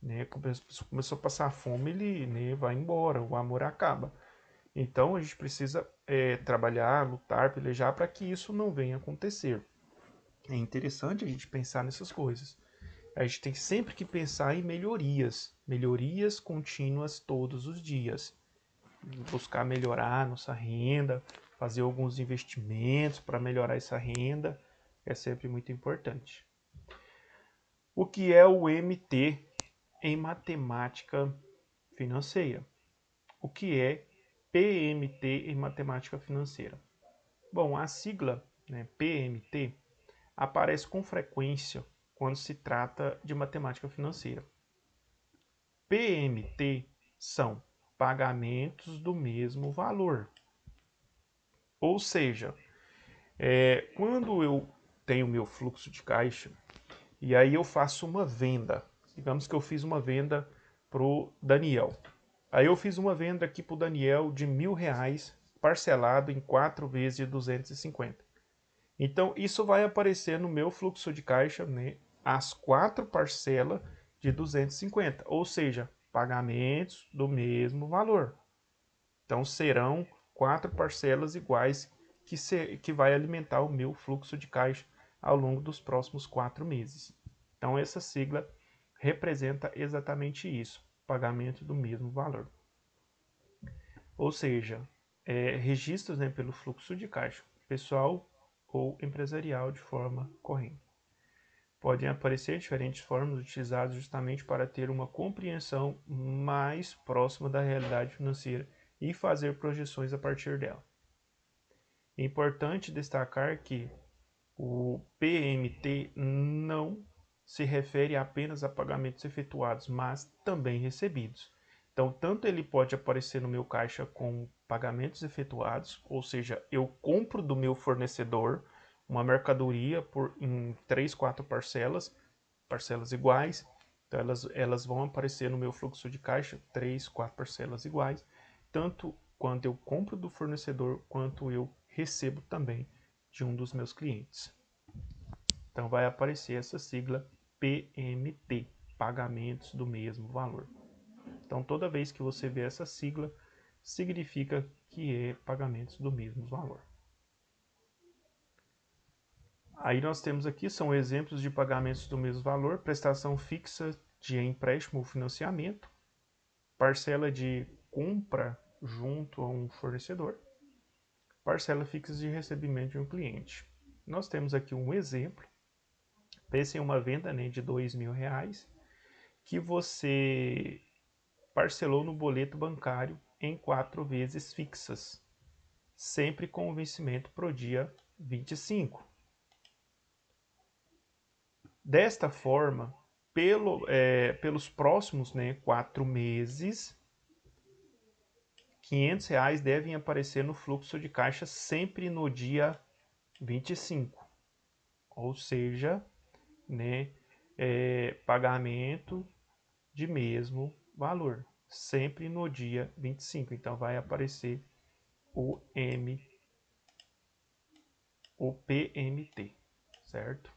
Né? Começou a passar fome, ele, né, vai embora, o amor acaba. Então a gente precisa trabalhar, lutar, pelejar para que isso não venha a acontecer. É interessante a gente pensar nessas coisas. A gente tem sempre que pensar em melhorias, melhorias contínuas todos os dias. Buscar melhorar nossa renda, fazer alguns investimentos para melhorar essa renda, é sempre muito importante. O que é o MT em matemática financeira? O que é PMT em matemática financeira? Bom, a sigla, né, PMT aparece com frequência quando se trata de matemática financeira. PMT são pagamentos do mesmo valor. Ou seja, quando eu tenho meu fluxo de caixa e aí eu faço uma venda, digamos que eu fiz uma venda para o Daniel. Aí eu fiz uma venda aqui para o Daniel de R$ 1.000 parcelado em 4 vezes de 250. Então isso vai aparecer no meu fluxo de caixa, né, as 4 parcelas de 250, ou seja, pagamentos do mesmo valor. Então serão 4 parcelas iguais que vai alimentar o meu fluxo de caixa ao longo dos próximos 4 meses. Então essa sigla representa exatamente isso, pagamento do mesmo valor. Ou seja, registros, né, pelo fluxo de caixa, pessoal ou empresarial de forma corrente. Podem aparecer diferentes formas utilizadas justamente para ter uma compreensão mais próxima da realidade financeira e fazer projeções a partir dela. É importante destacar que o PMT não se refere apenas a pagamentos efetuados, mas também recebidos. Então, tanto ele pode aparecer no meu caixa com pagamentos efetuados, ou seja, eu compro do meu fornecedor uma mercadoria em 3, 4 parcelas iguais. Então, elas vão aparecer no meu fluxo de caixa, 3, 4 parcelas iguais, tanto quando eu compro do fornecedor, quanto eu recebo também de um dos meus clientes. Então vai aparecer essa sigla PMT, pagamentos do mesmo valor. Então toda vez que você vê essa sigla, significa que é pagamentos do mesmo valor. Aí nós temos aqui, são exemplos de pagamentos do mesmo valor: prestação fixa de empréstimo ou financiamento, parcela de compra junto a um fornecedor, parcela fixa de recebimento de um cliente. Nós temos aqui um exemplo. Pense em uma venda, né, de R$ 2.000 que você parcelou no boleto bancário em 4 vezes fixas, sempre com o vencimento para o dia 25. Desta forma, pelos próximos, né, 4 meses, R$ 500 devem aparecer no fluxo de caixa sempre no dia 25. Ou seja, né, pagamento de mesmo valor, sempre no dia 25. Então vai aparecer o PMT, certo?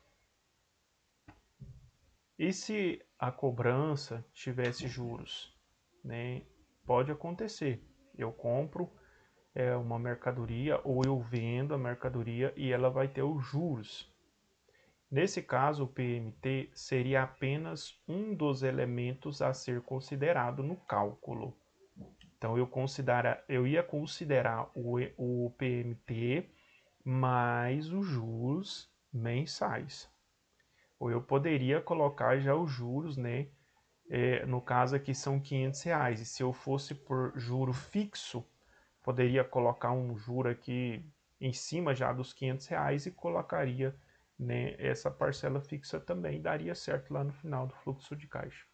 E se a cobrança tivesse juros, né? Pode acontecer. Eu compro uma mercadoria ou eu vendo a mercadoria e ela vai ter os juros. Nesse caso, o PMT seria apenas um dos elementos a ser considerado no cálculo. Então eu ia considerar o PMT mais os juros mensais. Ou eu poderia colocar já os juros, né? No caso aqui são R$500. E se eu fosse por juro fixo, poderia colocar um juro aqui em cima já dos R$500 e colocaria, né, essa parcela fixa também. Daria certo lá no final do fluxo de caixa.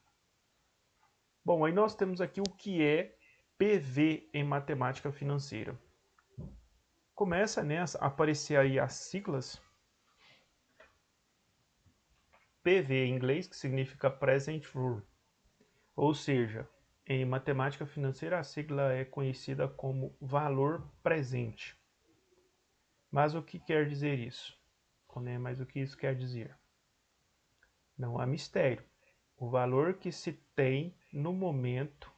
Bom, aí nós temos aqui o que é PV em matemática financeira. Começa, né, a aparecer aí as siglas. PV em inglês, que significa Present Value. Ou seja, em matemática financeira a sigla é conhecida como valor presente. Mas o que quer dizer isso? Mas o que isso quer dizer? Não há mistério. O valor que se tem no momento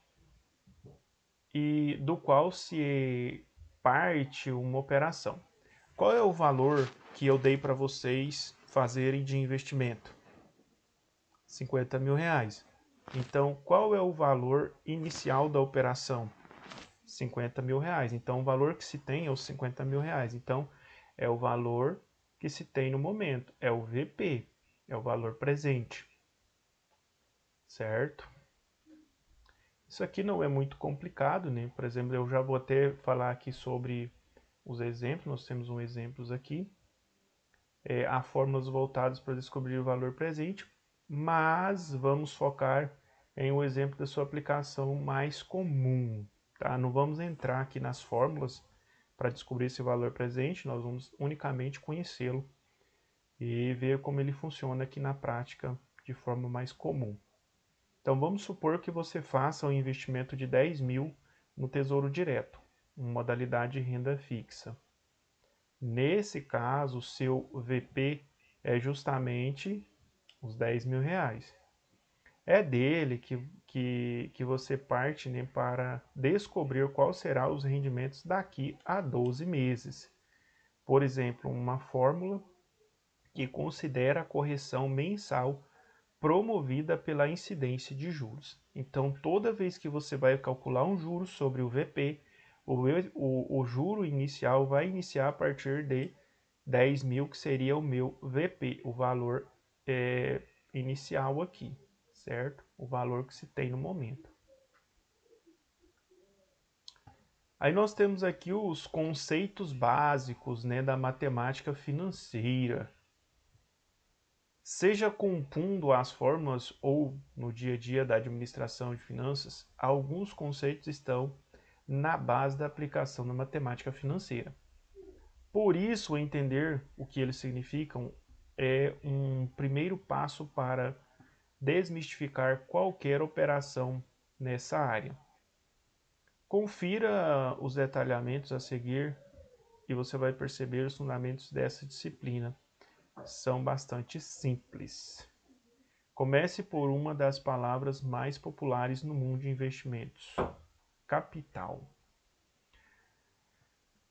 e do qual se parte uma operação. Qual é o valor que eu dei para vocês fazerem de investimento? R$50.000. Então, qual é o valor inicial da operação? R$50.000. Então, o valor que se tem é os R$50.000. Então, é o valor que se tem no momento. É o VP, é o valor presente. Certo? Isso aqui não é muito complicado, né? Por exemplo, eu já vou até falar aqui sobre os exemplos. Nós temos um exemplo aqui. Há fórmulas voltadas para descobrir o valor presente, mas vamos focar em um exemplo da sua aplicação mais comum. Tá? Não vamos entrar aqui nas fórmulas para descobrir esse valor presente, nós vamos unicamente conhecê-lo e ver como ele funciona aqui na prática de forma mais comum. Então vamos supor que você faça um investimento de 10 mil no Tesouro Direto, uma modalidade de renda fixa. Nesse caso, o seu VP é justamente os R$10.000. É dele que você parte, né, para descobrir qual será os rendimentos daqui a 12 meses. Por exemplo, uma fórmula que considera a correção mensal promovida pela incidência de juros. Então, toda vez que você vai calcular um juro sobre o VP, o juro inicial vai iniciar a partir de 10 mil, que seria o meu VP, o valor inicial aqui, certo? O valor que se tem no momento. Aí nós temos aqui os conceitos básicos, né, da matemática financeira. Seja compondo as fórmulas ou no dia a dia da administração de finanças, alguns conceitos estão na base da aplicação da matemática financeira. Por isso, entender o que eles significam é um primeiro passo para desmistificar qualquer operação nessa área. Confira os detalhamentos a seguir e você vai perceber os fundamentos dessa disciplina. São bastante simples. Comece por uma das palavras mais populares no mundo de investimentos: capital.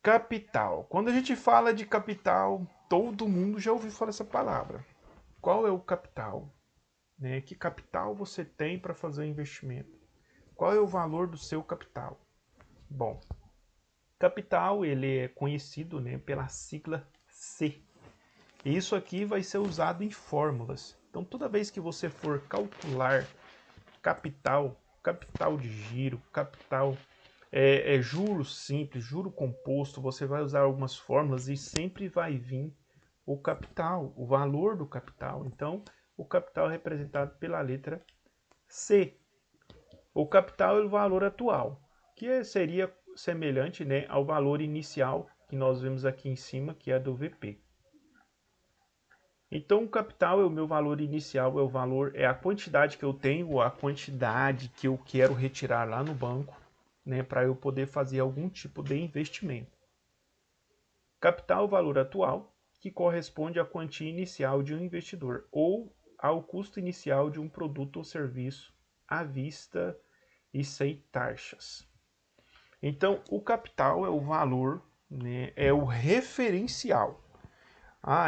Capital. Quando a gente fala de capital, todo mundo já ouviu falar essa palavra. Qual é o capital? Né? Que capital você tem para fazer o investimento? Qual é o valor do seu capital? Bom, capital ele é conhecido, né, pela sigla C. E isso aqui vai ser usado em fórmulas. Então, toda vez que você for calcular capital, capital de giro, capital, juro simples, juro composto, você vai usar algumas fórmulas e sempre vai vir o capital, o valor do capital. Então, o capital é representado pela letra C. O capital é o valor atual, que seria semelhante, né, ao valor inicial que nós vemos aqui em cima, que é do VP. Então, o capital é o meu valor inicial, é a quantidade que eu tenho, a quantidade que eu quero retirar lá no banco, né, para eu poder fazer algum tipo de investimento. Capital é o valor atual, que corresponde à quantia inicial de um investidor ou ao custo inicial de um produto ou serviço à vista e sem taxas. Então, o capital é o valor, né, é o referencial.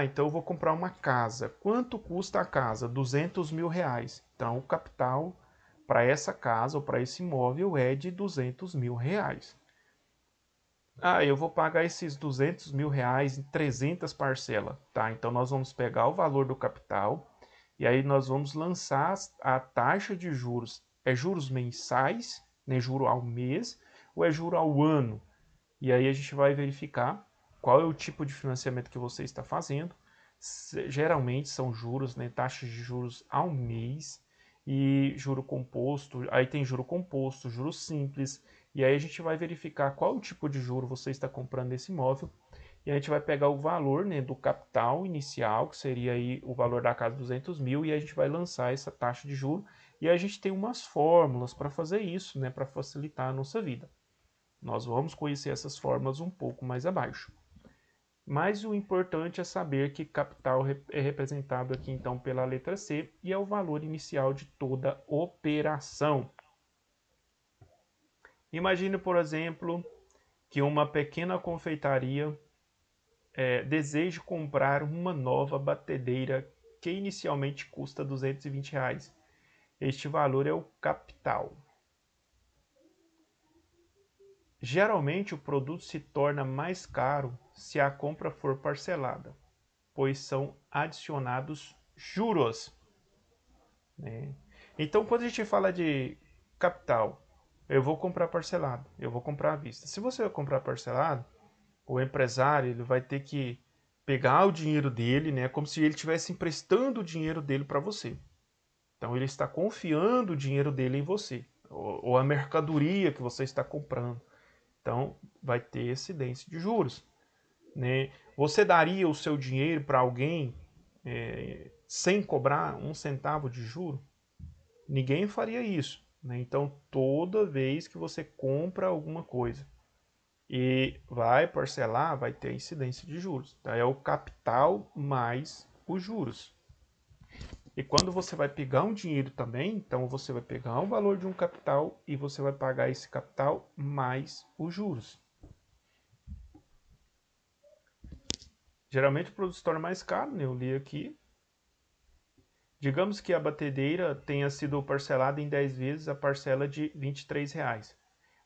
Então eu vou comprar uma casa. Quanto custa a casa? 200 mil reais. Então o capital para essa casa ou para esse imóvel é de 200 mil reais. Eu vou pagar esses 200 mil reais em 300 parcelas. Tá, então nós vamos pegar o valor do capital e aí nós vamos lançar a taxa de juros. É juros mensais, né, juro ao mês, ou é juro ao ano? E aí a gente vai verificar qual é o tipo de financiamento que você está fazendo. Geralmente são juros, né, taxas de juros ao mês e juro composto. Aí tem juro composto, juro simples. E aí a gente vai verificar qual o tipo de juro você está comprando esse imóvel. E a gente vai pegar o valor, né, do capital inicial, que seria aí o valor da casa 200 mil, e a gente vai lançar essa taxa de juro. E a gente tem umas fórmulas para fazer isso, né, para facilitar a nossa vida. Nós vamos conhecer essas fórmulas um pouco mais abaixo. Mas o importante é saber que capital é representado aqui então pela letra C e é o valor inicial de toda operação. Imagine, por exemplo, que uma pequena confeitaria deseje comprar uma nova batedeira que inicialmente custa R$ 220 reais. Este valor é o capital. Geralmente o produto se torna mais caro se a compra for parcelada, pois são adicionados juros, né? Então, quando a gente fala de capital, eu vou comprar parcelado, eu vou comprar à vista. Se você vai comprar parcelado, o empresário ele vai ter que pegar o dinheiro dele, né, como se ele estivesse emprestando o dinheiro dele para você. Então, ele está confiando o dinheiro dele em você, ou a mercadoria que você está comprando. Então, vai ter incidência de juros, né? Você daria o seu dinheiro para alguém sem cobrar um centavo de juro? Ninguém faria isso, né? Então, toda vez que você compra alguma coisa e vai parcelar, vai ter incidência de juros. Tá? É o capital mais os juros. E quando você vai pegar um dinheiro também, então você vai pegar o valor de um capital e você vai pagar esse capital mais os juros. Geralmente o produto se torna mais caro, né? Eu li aqui. Digamos que a batedeira tenha sido parcelada em 10 vezes a parcela de R$ 23 reais.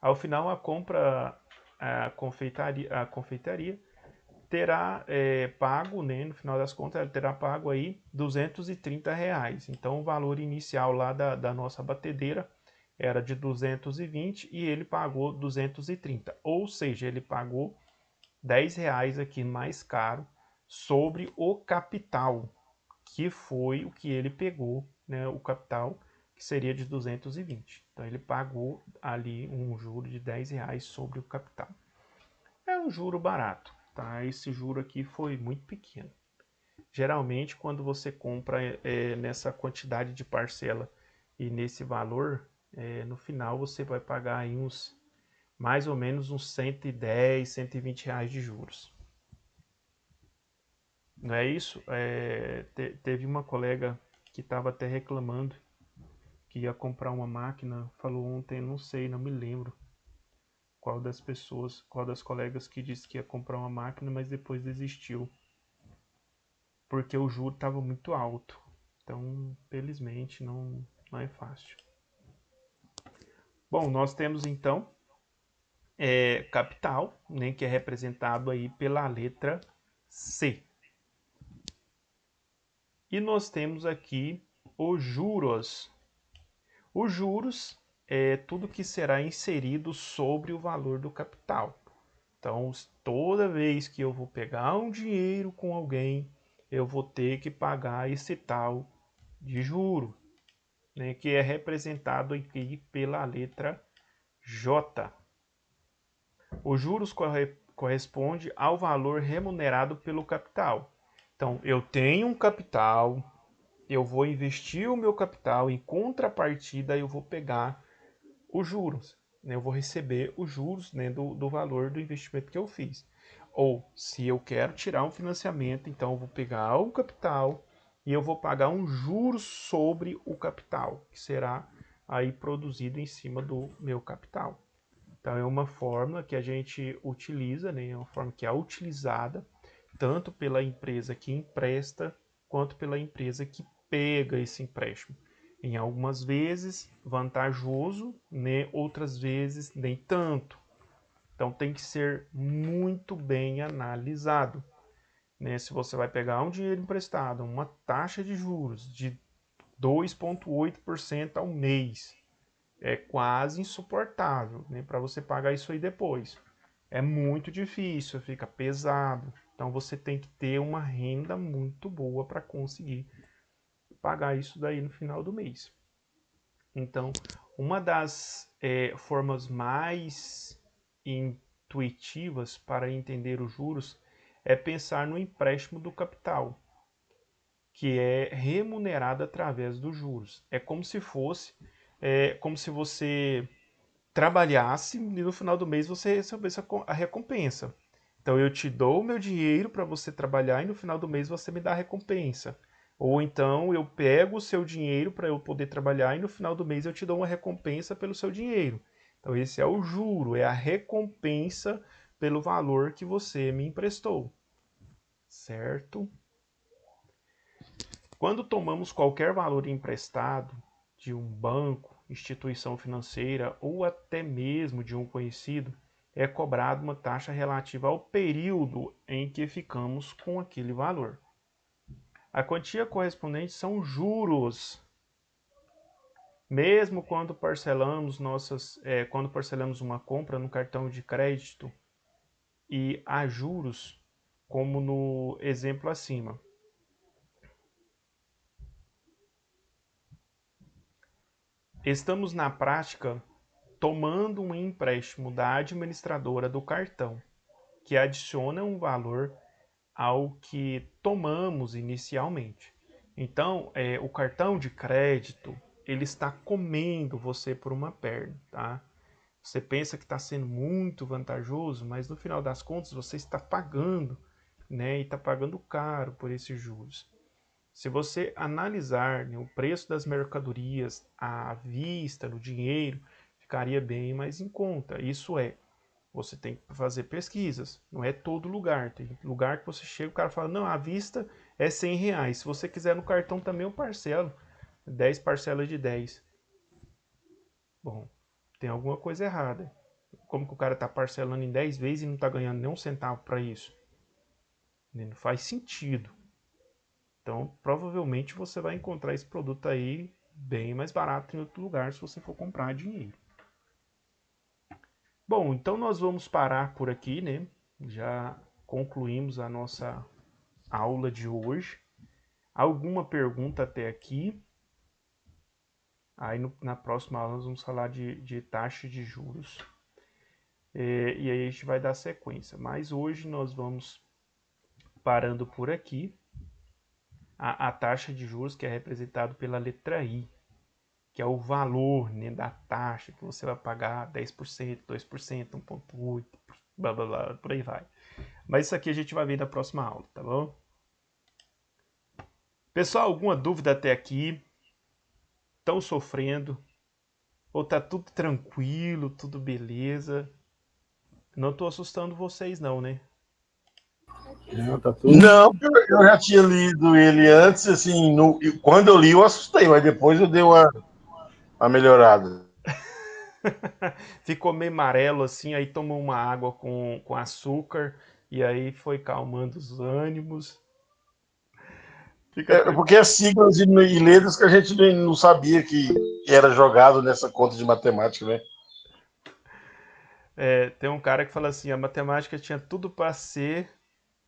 Ao final, a compra, a confeitaria terá pago, né, no final das contas, ela terá pago aí R$ 230 reais. Então, o valor inicial lá da nossa batedeira era de 220 e ele pagou 230. Ou seja, ele pagou R$ 10 aqui mais caro sobre o capital, que foi o que ele pegou, né, o capital, que seria de 220. Então ele pagou ali um juro de R$ 10 sobre o capital. É um juro barato, tá? Esse juro aqui foi muito pequeno. Geralmente, quando você compra nessa quantidade de parcela e nesse valor, no final você vai pagar aí mais ou menos uns 110, 120 reais de juros. Não é isso? Teve uma colega que estava até reclamando que ia comprar uma máquina, falou ontem, não sei, não me lembro qual das colegas que disse que ia comprar uma máquina, mas depois desistiu, porque o juro estava muito alto. Então, felizmente, não é fácil. Bom, nós temos então capital, né, que é representado aí pela letra C. E nós temos aqui os juros. Os juros é tudo que será inserido sobre o valor do capital. Então, toda vez que eu vou pegar um dinheiro com alguém, eu vou ter que pagar esse tal de juro, né, que é representado aqui pela letra J. Os juros corresponde ao valor remunerado pelo capital. Então, eu tenho um capital, eu vou investir o meu capital, em contrapartida eu vou pegar os juros, né? Eu vou receber os juros, né, do valor do investimento que eu fiz. Ou, se eu quero tirar um financiamento, então eu vou pegar o capital e eu vou pagar um juros sobre o capital, que será aí produzido em cima do meu capital. Então, é uma fórmula que a gente utiliza, né? É uma fórmula que é utilizada tanto pela empresa que empresta, quanto pela empresa que pega esse empréstimo. Em algumas vezes vantajoso, né? Outras vezes nem tanto. Então tem que ser muito bem analisado, né? Se você vai pegar um dinheiro emprestado, uma taxa de juros de 2,8% ao mês, é quase insuportável, né, para você pagar isso aí depois. É muito difícil, fica pesado. Então você tem que ter uma renda muito boa para conseguir pagar isso daí no final do mês. Então, uma das formas mais intuitivas para entender os juros é pensar no empréstimo do capital, que é remunerado através dos juros. É como se fosse, como se você trabalhasse e no final do mês você recebesse a recompensa. Então eu te dou o meu dinheiro para você trabalhar e no final do mês você me dá a recompensa. Ou então eu pego o seu dinheiro para eu poder trabalhar e no final do mês eu te dou uma recompensa pelo seu dinheiro. Então esse é o juro, é a recompensa pelo valor que você me emprestou. Certo? Quando tomamos qualquer valor emprestado de um banco, instituição financeira ou até mesmo de um conhecido, é cobrada uma taxa relativa ao período em que ficamos com aquele valor. A quantia correspondente são juros. Mesmo quando parcelamos uma compra no cartão de crédito e há juros, como no exemplo acima. Estamos na prática tomando um empréstimo da administradora do cartão, que adiciona um valor ao que tomamos inicialmente. Então, o cartão de crédito, ele está comendo você por uma perna, tá? Você pensa que está sendo muito vantajoso, mas no final das contas você está pagando, né? E está pagando caro por esses juros. Se você analisar, né, o preço das mercadorias à vista, no dinheiro, ficaria bem mais em conta. Isso você tem que fazer pesquisas. Não é todo lugar. Tem lugar que você chega e o cara fala, não, à vista é R$100. Se você quiser no cartão também eu parcelo. 10 parcelas de 10. Bom, tem alguma coisa errada. Como que o cara está parcelando em 10 vezes e não está ganhando nem um centavo para isso? Não faz sentido. Então, provavelmente você vai encontrar esse produto aí bem mais barato em outro lugar se você for comprar dinheiro. Bom, então nós vamos parar por aqui, né? Já concluímos a nossa aula de hoje. Alguma pergunta até aqui? Aí na próxima aula nós vamos falar de taxa de juros. E aí a gente vai dar sequência. Mas hoje nós vamos parando por aqui. A taxa de juros que é representado pela letra I, que é o valor, né, da taxa que você vai pagar, 10%, 2%, 1,8%, blá blá blá, por aí vai. Mas isso aqui a gente vai ver na próxima aula, tá bom? Pessoal, alguma dúvida até aqui? Estão sofrendo? Ou tá tudo tranquilo, tudo beleza? Não tô assustando vocês não, né? Não, tá tudo... Não, eu já tinha lido ele antes, assim, quando eu li eu assustei, mas depois eu dei uma melhorada. Ficou meio amarelo assim, aí tomou uma água com açúcar e aí foi calmando os ânimos. Porque é siglas e letras que a gente não sabia que era jogado nessa conta de matemática, né? Tem um cara que fala assim, a matemática tinha tudo para ser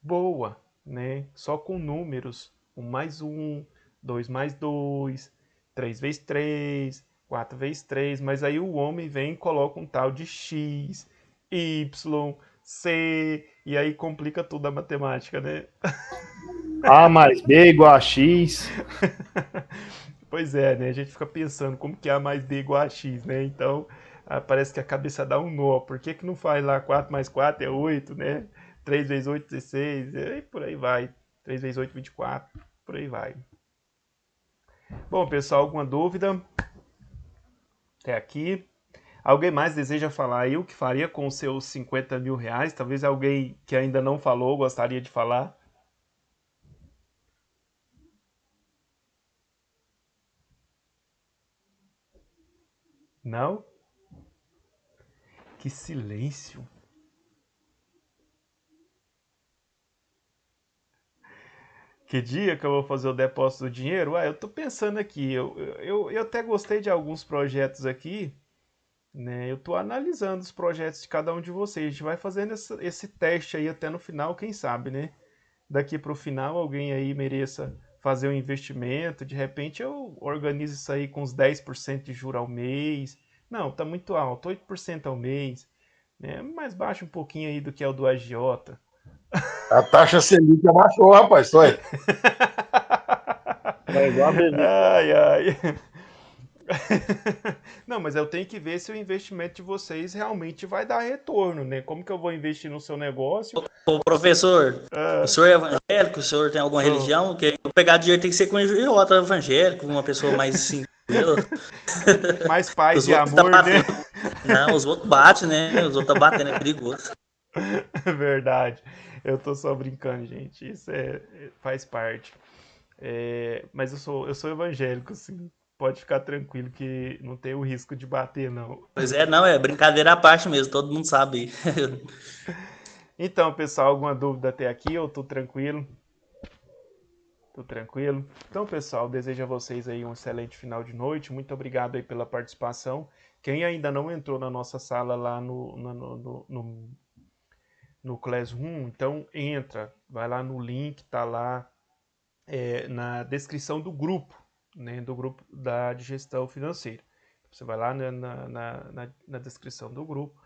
boa, né? Só com números. 1 mais 1, 2 mais 2, 3 vezes 3, 4 vezes 3. Mas aí o homem vem e coloca um tal de X, Y, C, e aí complica tudo a matemática, né? A mais B igual a X. Pois é, né? A gente fica pensando como que A mais B igual a X, né? Então, parece que a cabeça dá um nó. Por que que não faz lá 4 mais 4 é 8, né? 3 vezes 8, 16, e por aí vai. 3 vezes 8, 24, por aí vai. Bom, pessoal, alguma dúvida? Até aqui. Alguém mais deseja falar aí o que faria com os seus 50 mil reais? Talvez alguém que ainda não falou gostaria de falar. Não? Que silêncio. Que dia que eu vou fazer o depósito do dinheiro? Eu tô pensando aqui. Eu até gostei de alguns projetos aqui, né? Eu tô analisando os projetos de cada um de vocês. A gente vai fazendo esse teste aí até no final, quem sabe, né? Daqui pro final alguém aí mereça fazer um investimento. De repente eu organizo isso aí com uns 10% de juros ao mês. Não, tá muito alto, 8% ao mês. Né? Mais baixo um pouquinho aí do que é o do agiota. A taxa Selic abaixou, rapaz. Foi. É igual a bebida. Ai, ai. Não, mas eu tenho que ver se o investimento de vocês realmente vai dar retorno, né? Como que eu vou investir no seu negócio? Ô, professor, o senhor é evangélico? O senhor tem alguma religião? Porque eu pegar dinheiro tem que ser com um idiota evangélico, uma pessoa mais assim, entendeu? Mais paz Os e outros tá amor, né? batendo. Não, os outros batem, né? Os outros tá batendo, é perigoso. Verdade. Eu tô só brincando, gente. Isso faz parte. Mas eu sou evangélico, sim. Pode ficar tranquilo que não tem o risco de bater, não. Pois é, não, é brincadeira à parte mesmo, todo mundo sabe. Então, pessoal, alguma dúvida até aqui? Eu tô tranquilo? Tô tranquilo? Então, pessoal, desejo a vocês aí um excelente final de noite. Muito obrigado aí pela participação. Quem ainda não entrou na nossa sala lá no Classroom, então entra, vai lá no link, tá lá na descrição do grupo, né, do grupo de gestão financeira. Você vai lá na descrição do grupo,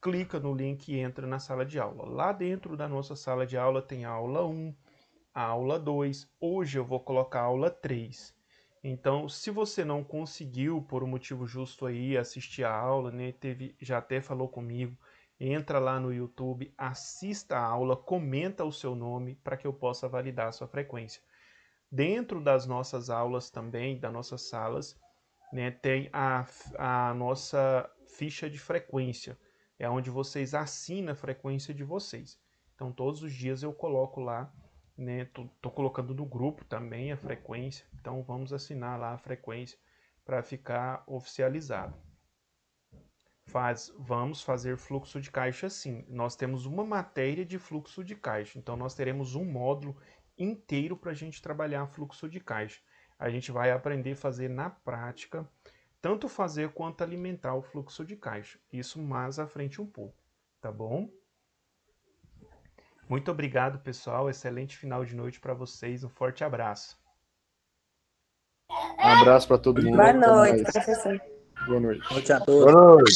clica no link e entra na sala de aula. Lá dentro da nossa sala de aula tem a aula 1, a aula 2, hoje eu vou colocar a aula 3. Então, se você não conseguiu, por um motivo justo aí, assistir a aula, né, já até falou comigo, entra lá no YouTube, assista a aula, comenta o seu nome para que eu possa validar a sua frequência. Dentro das nossas aulas também, das nossas salas, né, tem a nossa ficha de frequência. É onde vocês assinam a frequência de vocês. Então, todos os dias eu coloco lá, né, tô colocando no grupo também a frequência. Então, vamos assinar lá a frequência para ficar oficializado. Vamos fazer fluxo de caixa sim. Nós temos uma matéria de fluxo de caixa. Então, nós teremos um módulo inteiro para a gente trabalhar fluxo de caixa. A gente vai aprender a fazer na prática, tanto fazer quanto alimentar o fluxo de caixa. Isso mais à frente um pouco, tá bom? Muito obrigado, pessoal. Excelente final de noite para vocês. Um forte abraço. Um abraço para todo mundo. Boa noite, professor. Boa noite. Boa noite a todos. Boa noite.